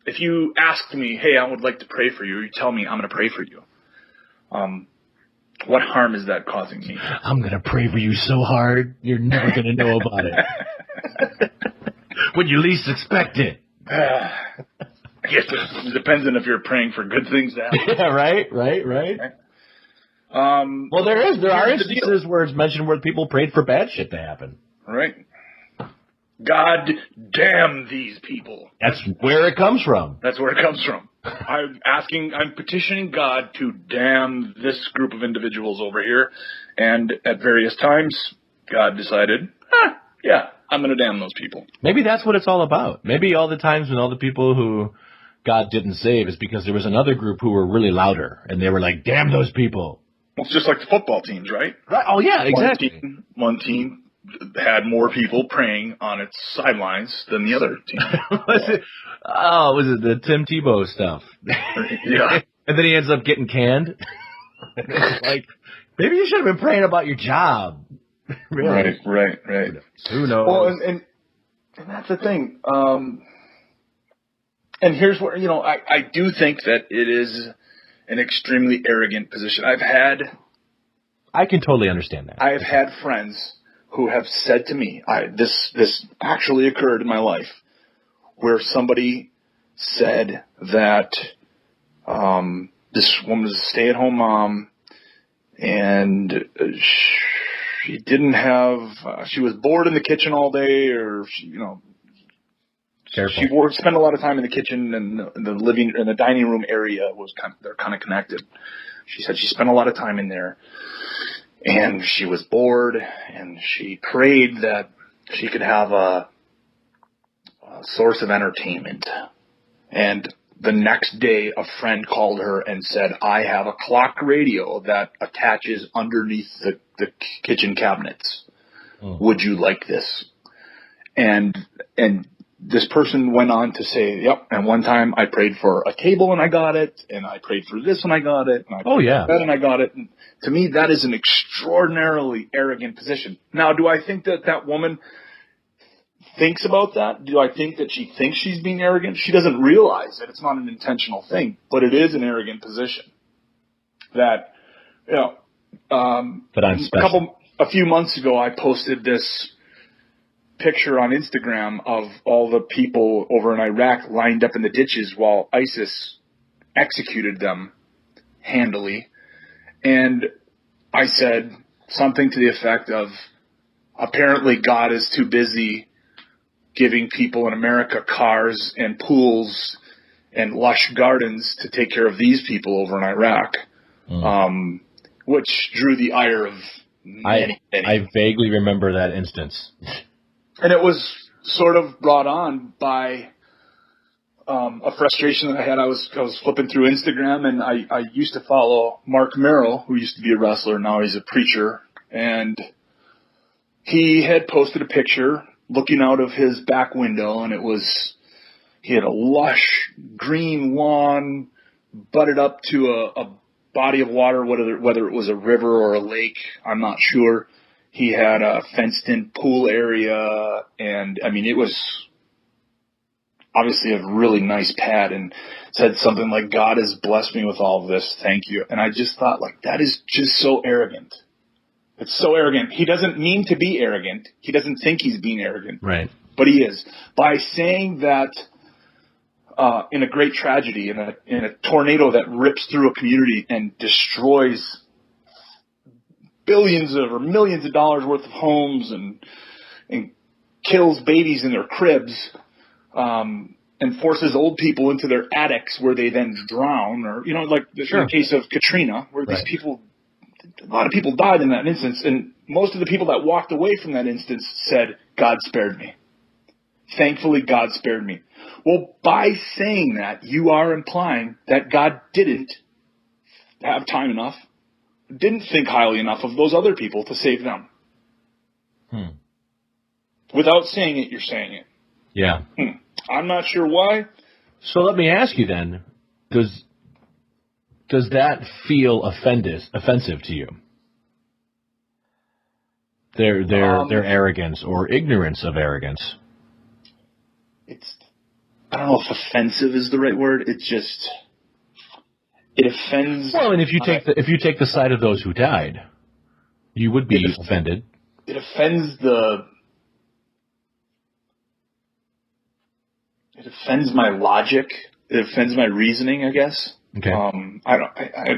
S11: if you asked me, hey, I would like to pray for you, you tell me I'm going to pray for you. What harm is that causing me?
S10: I'm going to pray for you so hard, you're never going to know about it. When you least expect it.
S11: I guess it depends on if you're praying for good things to happen.
S10: Yeah, right. Well, there are instances where it's mentioned where people prayed for bad shit to happen.
S11: Right. God damn these people.
S10: That's where it comes from.
S11: I'm petitioning God to damn this group of individuals over here. And at various times, God decided, yeah, I'm going to damn those people.
S10: Maybe that's what it's all about. Maybe all the times when all the people who God didn't save is because there was another group who were really louder. And they were like, damn those people.
S11: Well, it's just like the football teams, right?
S10: Right. Oh, yeah, exactly.
S11: One team had more people praying on its sidelines than the other team.
S10: Was it the Tim Tebow stuff?
S11: Yeah.
S10: And then he ends up getting canned. It's like, maybe you should have been praying about your job. Really?
S11: Right.
S10: Who knows?
S11: Well, and that's the thing. And here's where, I do think that it is an extremely arrogant position.
S10: I can totally understand that.
S11: I have had friends who have said to me, this actually occurred in my life, where somebody said that this woman was a stay-at-home mom, and she didn't have, she was bored in the kitchen all day, or
S10: Careful.
S11: she spent a lot of time in the kitchen, and the dining room area they're kind of connected. She said she spent a lot of time in there, and she was bored, and she prayed that she could have a source of entertainment. And the next day, a friend called her and said, I have a clock radio that attaches underneath the kitchen cabinets. Would you like this? And this person went on to say, yep, and one time I prayed for a table and I got it, and I prayed for this and I got it, and I prayed for that and I got it. And to me, that is an extraordinarily arrogant position. Now, do I think that woman thinks about that? Do I think that she thinks she's being arrogant? She doesn't realize that it's not an intentional thing, but it is an arrogant position. That,
S10: but I'm special.
S11: A few months ago, I posted this picture on Instagram of all the people over in Iraq lined up in the ditches while ISIS executed them handily. And I said something to the effect of, apparently God is too busy giving people in America cars and pools and lush gardens to take care of these people over in Iraq, which drew the ire of many.
S10: I vaguely remember that instance.
S11: And it was sort of brought on by a frustration that I had. I was flipping through Instagram, and I used to follow Mark Merrill, who used to be a wrestler. Now he's a preacher. And he had posted a picture looking out of his back window, and he had a lush green lawn butted up to a body of water, whether it was a river or a lake, I'm not sure. He had a fenced-in pool area, and, it was obviously a really nice pad, and said something like, God has blessed me with all of this, thank you. And I just thought, that is just so arrogant. It's so arrogant. He doesn't mean to be arrogant. He doesn't think he's being arrogant.
S10: Right.
S11: But he is. By saying that in a great tragedy, in a tornado that rips through a community and destroys billions or millions of dollars worth of homes and kills babies in their cribs, and forces old people into their attics where they then drown, or, in the case of Katrina, where these people, a lot of people died in that instance, and most of the people that walked away from that instance said, God spared me. Thankfully, God spared me. Well, by saying that, you are implying that God didn't have time enough, didn't think highly enough of those other people to save them. Without saying it, you're saying it.
S10: Yeah.
S11: I'm not sure why.
S10: So let me ask you then, does Does that feel offensive to you? Their arrogance or ignorance of arrogance.
S11: I don't know if offensive is the right word. It's just it offends.
S10: Well, and if you take the side of those who died, you would be offended.
S11: It offends my logic. It offends my reasoning, I guess.
S10: Okay.
S11: I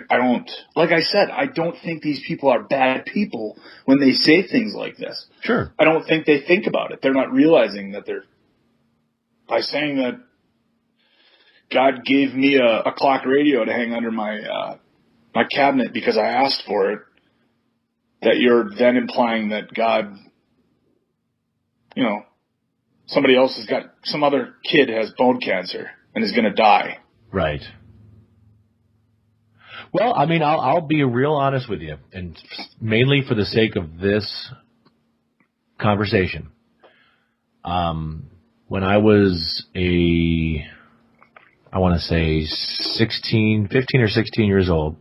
S11: don't, like I said, I don't think these people are bad people when they say things like this.
S10: Sure.
S11: I don't think they think about it. They're not realizing that by saying that God gave me a clock radio to hang under my cabinet because I asked for it, that you're then implying that God, some other kid has bone cancer and is going to die.
S10: Right. Well, I mean, I'll be real honest with you, and mainly for the sake of this conversation. When I was 15 or 16 years old,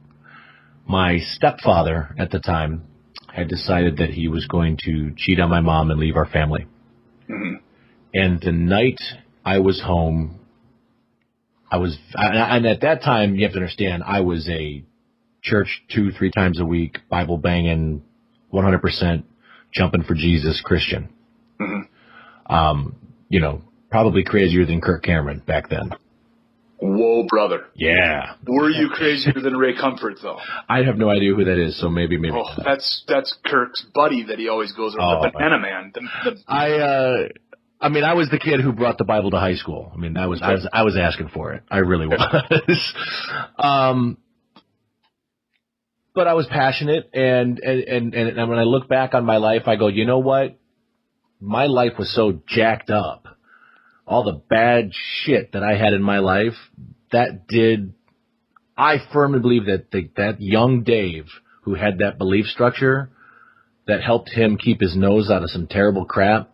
S10: my stepfather at the time had decided that he was going to cheat on my mom and leave our family. Mm-hmm. And the night I was home, and at that time, you have to understand, I was a church 2-3 times a week, Bible banging, 100% jumping for Jesus Christian. Mm-hmm. Probably crazier than Kirk Cameron back then.
S11: Whoa, brother.
S10: Yeah.
S11: Were you crazier than Ray Comfort, though?
S10: I have no idea who that is, so maybe.
S11: Oh, that's Kirk's buddy that he always goes over, the Banana Man.
S10: I mean, I was the kid who brought the Bible to high school. I mean, I was asking for it. I really was. But I was passionate, and when I look back on my life, I go, you know what? My life was so jacked up. All the bad shit that I had in my life, I firmly believe that young Dave, who had that belief structure, that helped him keep his nose out of some terrible crap,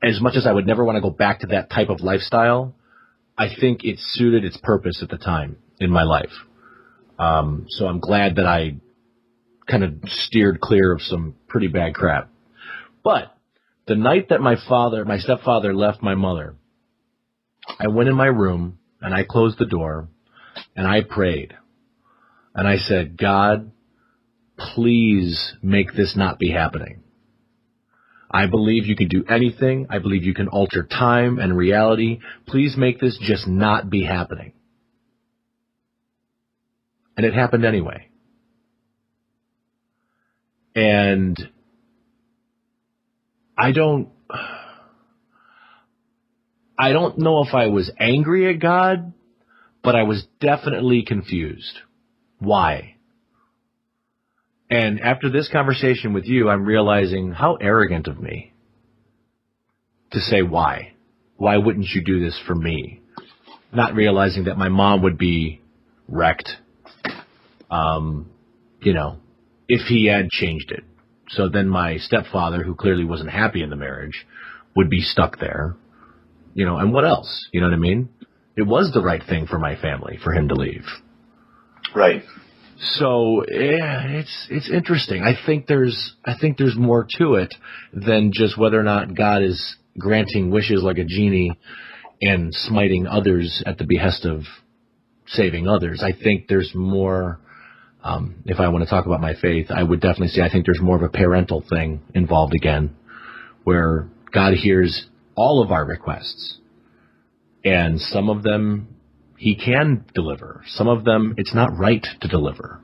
S10: as much as I would never want to go back to that type of lifestyle, I think it suited its purpose at the time in my life. So I'm glad that I kind of steered clear of some pretty bad crap. But the night that my stepfather left my mother, I went in my room and I closed the door and I prayed. And I said, God, please make this not be happening. I believe you can do anything. I believe you can alter time and reality. Please make this just not be happening. And it happened anyway. And I don't know if I was angry at God, but I was definitely confused. Why? And after this conversation with you, I'm realizing how arrogant of me to say why. Why wouldn't you do this for me? Not realizing that my mom would be wrecked, if he had changed it. So then my stepfather, who clearly wasn't happy in the marriage, would be stuck there, and what else? You know what I mean? It was the right thing for my family for him to leave.
S11: Right.
S10: So yeah, it's interesting. I think there's more to it than just whether or not God is granting wishes like a genie and smiting others at the behest of saving others. I think there's more. If I want to talk about my faith, I would definitely say I think there's more of a parental thing involved again, where God hears all of our requests, and some of them He can deliver. Some of them it's not right to deliver,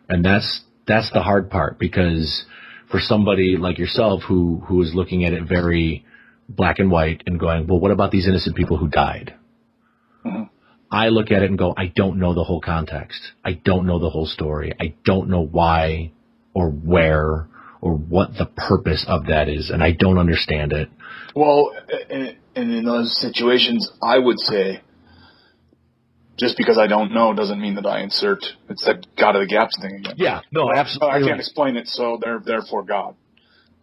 S10: and that's the hard part, because for somebody like yourself who is looking at it very black and white and going, well, what about these innocent people who died? Mm-hmm. I look at it and go, I don't know the whole context. I don't know the whole story. I don't know why or where or what the purpose of that is, and I don't understand it.
S11: Well, and in those situations, I would say, just because I don't know doesn't mean that I insert. It's that God of the gaps thing again.
S10: Yeah, no, absolutely.
S11: I can't explain it, so therefore God.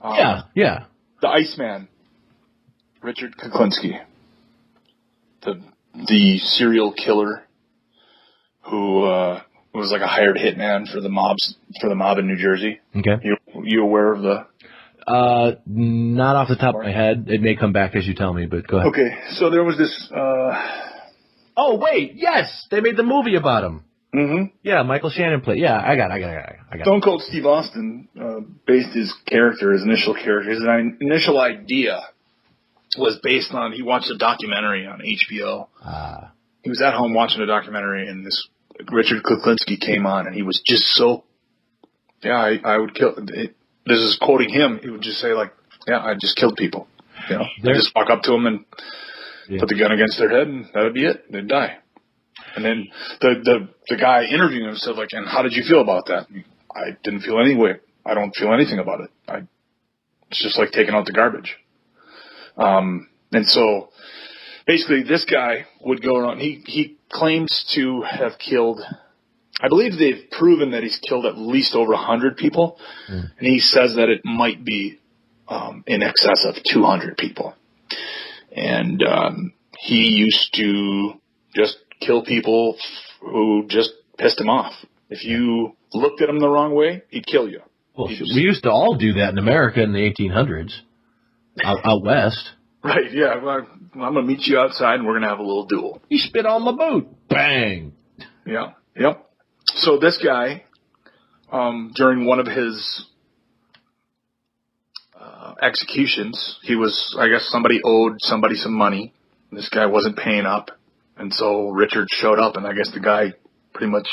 S10: Yeah.
S11: The Iceman, Richard Kuklinski, the serial killer who was like a hired hitman for the mob in New Jersey.
S10: Okay.
S11: You aware of the?
S10: Not off the top of my head. It may come back as you tell me, but go ahead.
S11: Okay, so there was this.
S10: Oh wait, yes, they made the movie about him.
S11: Mm-hmm.
S10: Yeah, Michael Shannon played. Yeah, I got it.
S11: Stone Cold Steve Austin based his initial idea was based on, he watched a documentary on HBO. He was at home watching a documentary, and this Richard Kuklinski came on, and he was just so, I would kill. This is quoting him. He would just say like, I just killed people. I just walk up to them and put the gun against their head, and that would be it. They'd die. And then the guy interviewing him said, like, and how did you feel about that? I didn't feel any way. I don't feel anything about it. It's just like taking out the garbage. And so basically this guy would go around. He claims to have killed, I believe they've proven that he's killed at least over 100 people. And he says that it might be in excess of 200 people. And he used to just kill people who just pissed him off. If you looked at him the wrong way, he'd kill you.
S10: Well, we used to all do that in America in the 1800s, out west.
S11: Right, yeah. Well, I'm going to meet you outside, and we're going to have a little duel.
S10: You spit on my boot. Bang.
S11: Yeah, yep. So this guy, during one of his executions, I guess somebody owed somebody some money. This guy wasn't paying up. And so Richard showed up, and I guess the guy pretty much,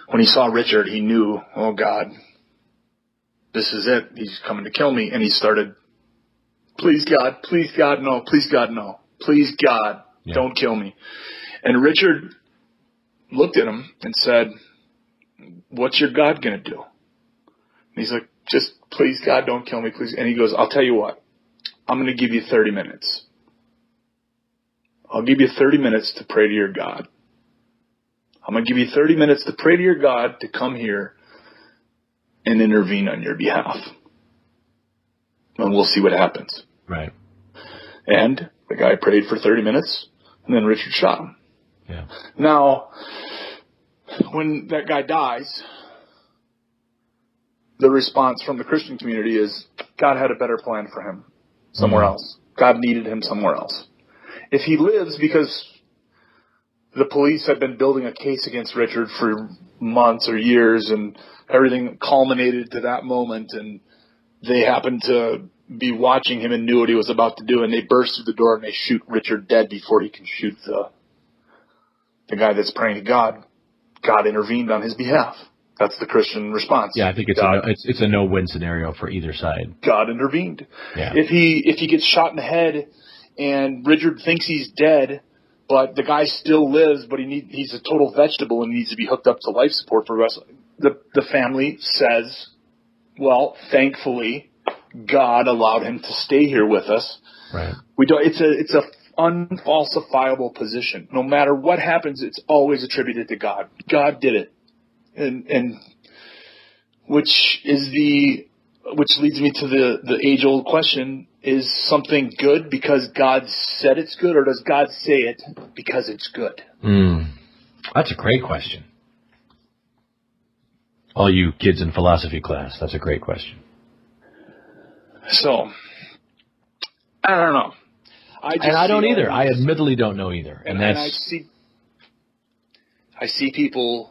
S11: when he saw Richard, he knew, oh God, this is it. He's coming to kill me. And he started, please God, no, please God, no. Please God, don't kill me. And Richard looked at him and said, what's your God going to do? And he's like, just please God, don't kill me, please. And he goes, I'll tell you what, I'm going to give you 30 minutes. I'll give you 30 minutes to pray to your God. I'm going to give you 30 minutes to pray to your God to come here and intervene on your behalf. And we'll see what happens.
S10: Right.
S11: And the guy prayed for 30 minutes, and then Richard shot him.
S10: Yeah.
S11: Now, when that guy dies, the response from the Christian community is God had a better plan for him somewhere else. God needed him somewhere else. If he lives, because the police have been building a case against Richard for months or years, and everything culminated to that moment, and they happened to be watching him and knew what he was about to do, and they burst through the door and they shoot Richard dead before he can shoot the guy that's praying to God. God intervened on his behalf. That's the Christian response.
S10: Yeah, I think it's a no-win scenario for either side.
S11: God intervened.
S10: Yeah.
S11: If he gets shot in the head and Richard thinks he's dead, but the guy still lives, but he's a total vegetable and needs to be hooked up to life support for the rest. The family says, well, thankfully, God allowed him to stay here with us.
S10: Right.
S11: It's a unfalsifiable position. No matter what happens, it's always attributed to God. God did it. And which leads me to the age-old question, is something good because God said it's good, or does God say it because it's good?
S10: That's a great question. All you kids in philosophy class, that's a great question.
S11: So, I don't know.
S10: I don't either. I admittedly don't know either. And
S11: I see people,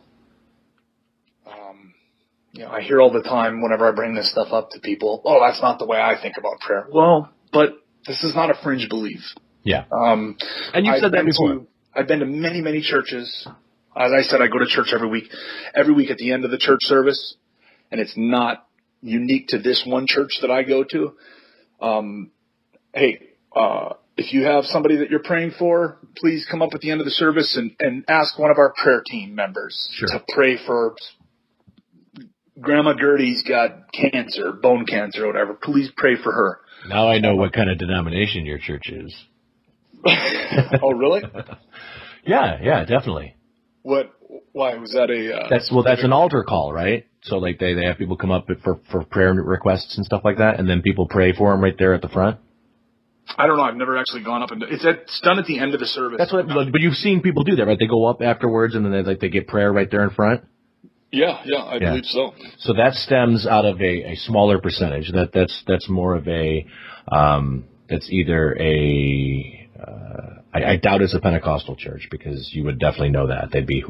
S11: I hear all the time whenever I bring this stuff up to people, oh, that's not the way I think about prayer. Well, but this is not a fringe belief.
S10: Yeah. And you've said that before.
S11: I've been to many, many churches. As I said, I go to church every week. Every week at the end of the church service, and it's not unique to this one church that I go to. If you have somebody that you're praying for, please come up at the end of the service and ask one of our prayer team members to pray for Grandma Gertie's got cancer, bone cancer, or whatever. Please pray for her.
S10: Now I know what kind of denomination your church is.
S11: Oh, really?
S10: Yeah, definitely.
S11: What? Why was that
S10: that's an altar call, right? So like they have people come up for prayer requests and stuff like that, and then people pray for them right there at the front.
S11: I don't know. I've never actually gone up and it's done at the end of the service.
S10: That's what. But you've seen people do that, right? They go up afterwards and then they get prayer right there in front.
S11: Yeah, I believe so.
S10: So that stems out of a smaller percentage. That's more of a that's either a I doubt it's a Pentecostal church because you would definitely know that they'd be.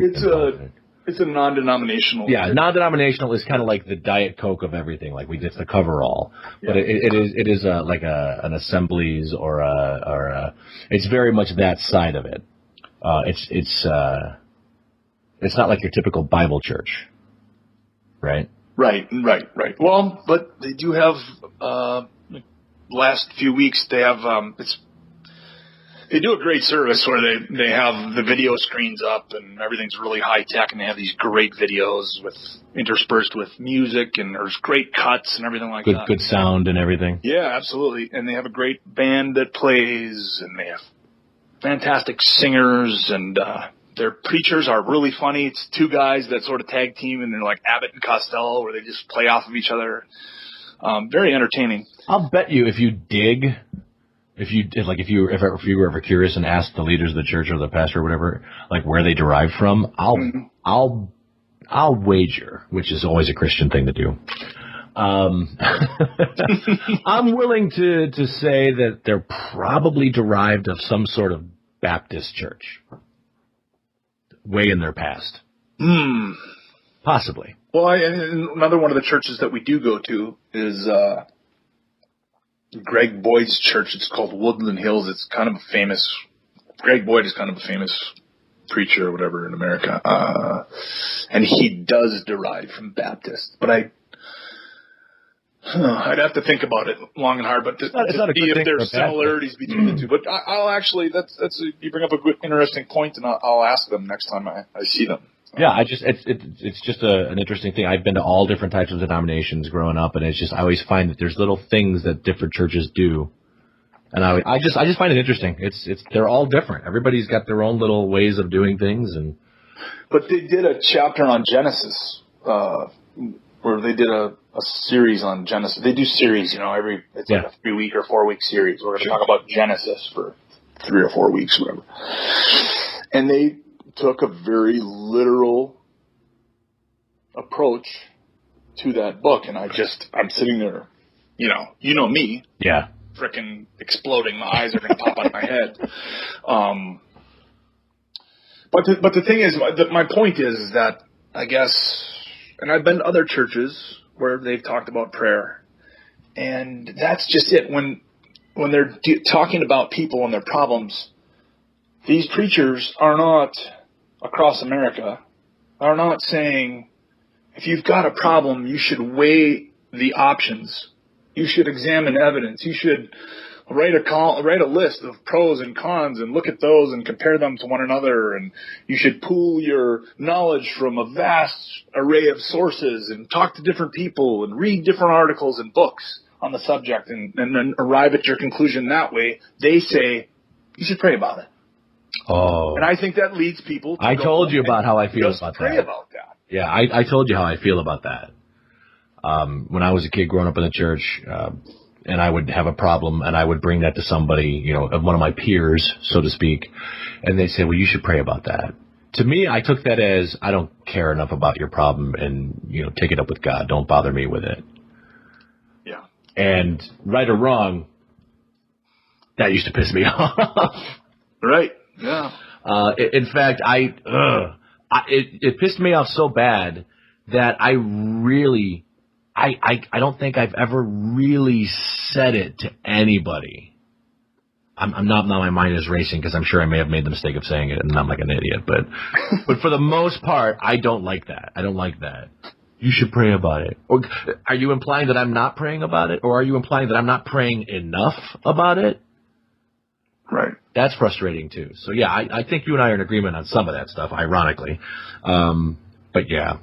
S11: It's a non-denominational.
S10: Yeah, non-denominational is kind of like the Diet Coke of everything. Like it's the cover-all, but it is like an Assemblies or it's very much that side of it. It's not like your typical Bible church, right?
S11: Right. Well, but they do have last few weeks they have they do a great service where they have the video screens up and everything's really high tech and they have these great videos interspersed with music and there's great cuts and everything like that.
S10: Good sound and everything.
S11: Yeah, absolutely. And they have a great band that plays and they have fantastic singers and their preachers are really funny. It's two guys that sort of tag team and they're like Abbott and Costello where they just play off of each other. Very entertaining. I'll bet you if you were ever curious and asked the leaders of the church or the pastor or whatever, like where they derive from, I'll wager, which is always a Christian thing to do. I'm willing to say that they're probably derived of some sort of Baptist church, way in their past. Possibly. Well, another one of the churches that we do go to is Greg Boyd's church. It's called Woodland Hills. It's kind of famous. Greg Boyd is kind of a famous preacher or whatever in America. And he does derive from Baptist. But I'd have to think about it long and hard. But to see if there's similarities between the two. But I'll actually, you bring up a good, interesting point, and I'll ask them next time I see them. Yeah, it's just an interesting thing. I've been to all different types of denominations growing up, and I always find that there's little things that different churches do, and I just find it interesting. They're all different. Everybody's got their own little ways of doing things, but they did a chapter on Genesis, where they did a series on Genesis. They do series, it's like a 3-week or 4-week series. We're going to talk about Genesis for 3 or 4 weeks, whatever, and they took a very literal approach to that book, and I'm sitting there, you know me, frickin' exploding. My eyes are going to pop out of my head. But the thing is, my point is that I guess, and I've been to other churches where they've talked about prayer, and that's just it. When they're talking about people and their problems, these preachers are not across America are not saying, if you've got a problem, you should weigh the options. You should examine evidence. You should write a list of pros and cons and look at those and compare them to one another. And you should pool your knowledge from a vast array of sources and talk to different people and read different articles and books on the subject and then arrive at your conclusion that way. They say you should pray about it. Oh. And I think that leads people to
S10: told you about how I feel about
S11: pray
S10: that.
S11: About that.
S10: Yeah, I told you how I feel about that. When I was a kid growing up in the church, and I would have a problem, and I would bring that to somebody, one of my peers, so to speak, and they'd say, well, you should pray about that. To me, I took that as, I don't care enough about your problem, and, take it up with God. Don't bother me with it.
S11: Yeah.
S10: And right or wrong, that used to piss me off.
S11: Right. Yeah.
S10: In fact, it pissed me off so bad that I don't think I've ever really said it to anybody. I'm not, now my mind is racing because I'm sure I may have made the mistake of saying it and I'm like an idiot, but for the most part, I don't like that. I don't like that. You should pray about it. Or are you implying that I'm not praying about it? Or are you implying that I'm not praying enough about it?
S11: Right.
S10: That's frustrating too. So yeah, I think you and I are in agreement on some of that stuff, ironically. But yeah.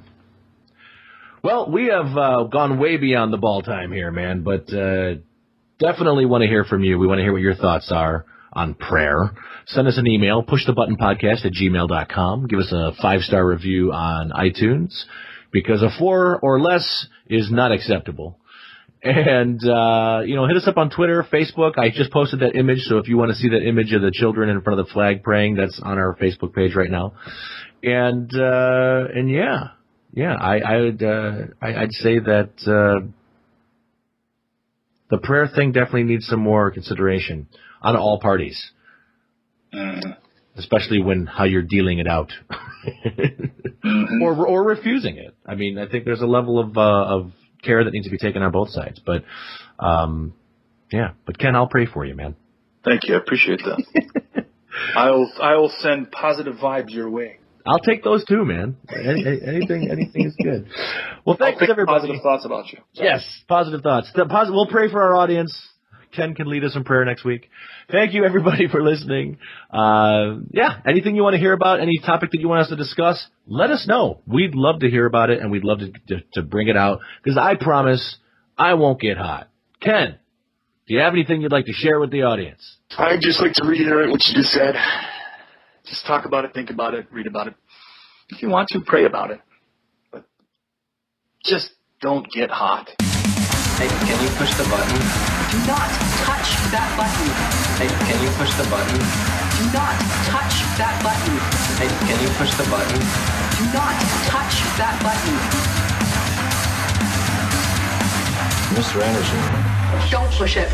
S10: Well, we have gone way beyond the ball time here, man, but definitely want to hear from you. We want to hear what your thoughts are on prayer. Send us an email, pushthebuttonpodcast@gmail.com. Give us a 5-star review on iTunes, because a 4 or less is not acceptable. And, hit us up on Twitter, Facebook. I just posted that image, so if you want to see that image of the children in front of the flag praying, that's on our Facebook page right now. And I'd say that the prayer thing definitely needs some more consideration on all parties, especially when how you're dealing it out or refusing it. I mean, I think there's a level of care that needs to be taken on both sides. But but Ken, I'll pray for you, man.
S11: Thank you. I appreciate that. I'll send positive vibes your way.
S10: I'll take those too, man. Anything is good. Well, thanks everybody.
S11: Positive thoughts about you. Sorry.
S10: Yes, positive thoughts. We'll pray for our audience. Ken can lead us in prayer next week. Thank you, everybody, for listening. Anything you want to hear about, any topic that you want us to discuss, let us know. We'd love to hear about it, and we'd love to bring it out, because I promise I won't get hot. Ken, do you have anything you'd like to share with the audience?
S11: I'd just like to reiterate what you just said. Just talk about it, think about it, read about it. If you want to, pray about it. But just don't get hot.
S8: Hey, can you push the button?
S9: Do not touch that button.
S8: Hey, can you push the button?
S9: Do not touch that button.
S8: Hey, can you push the button?
S9: Do not touch that button.
S2: Mr. Anderson.
S9: Don't push it.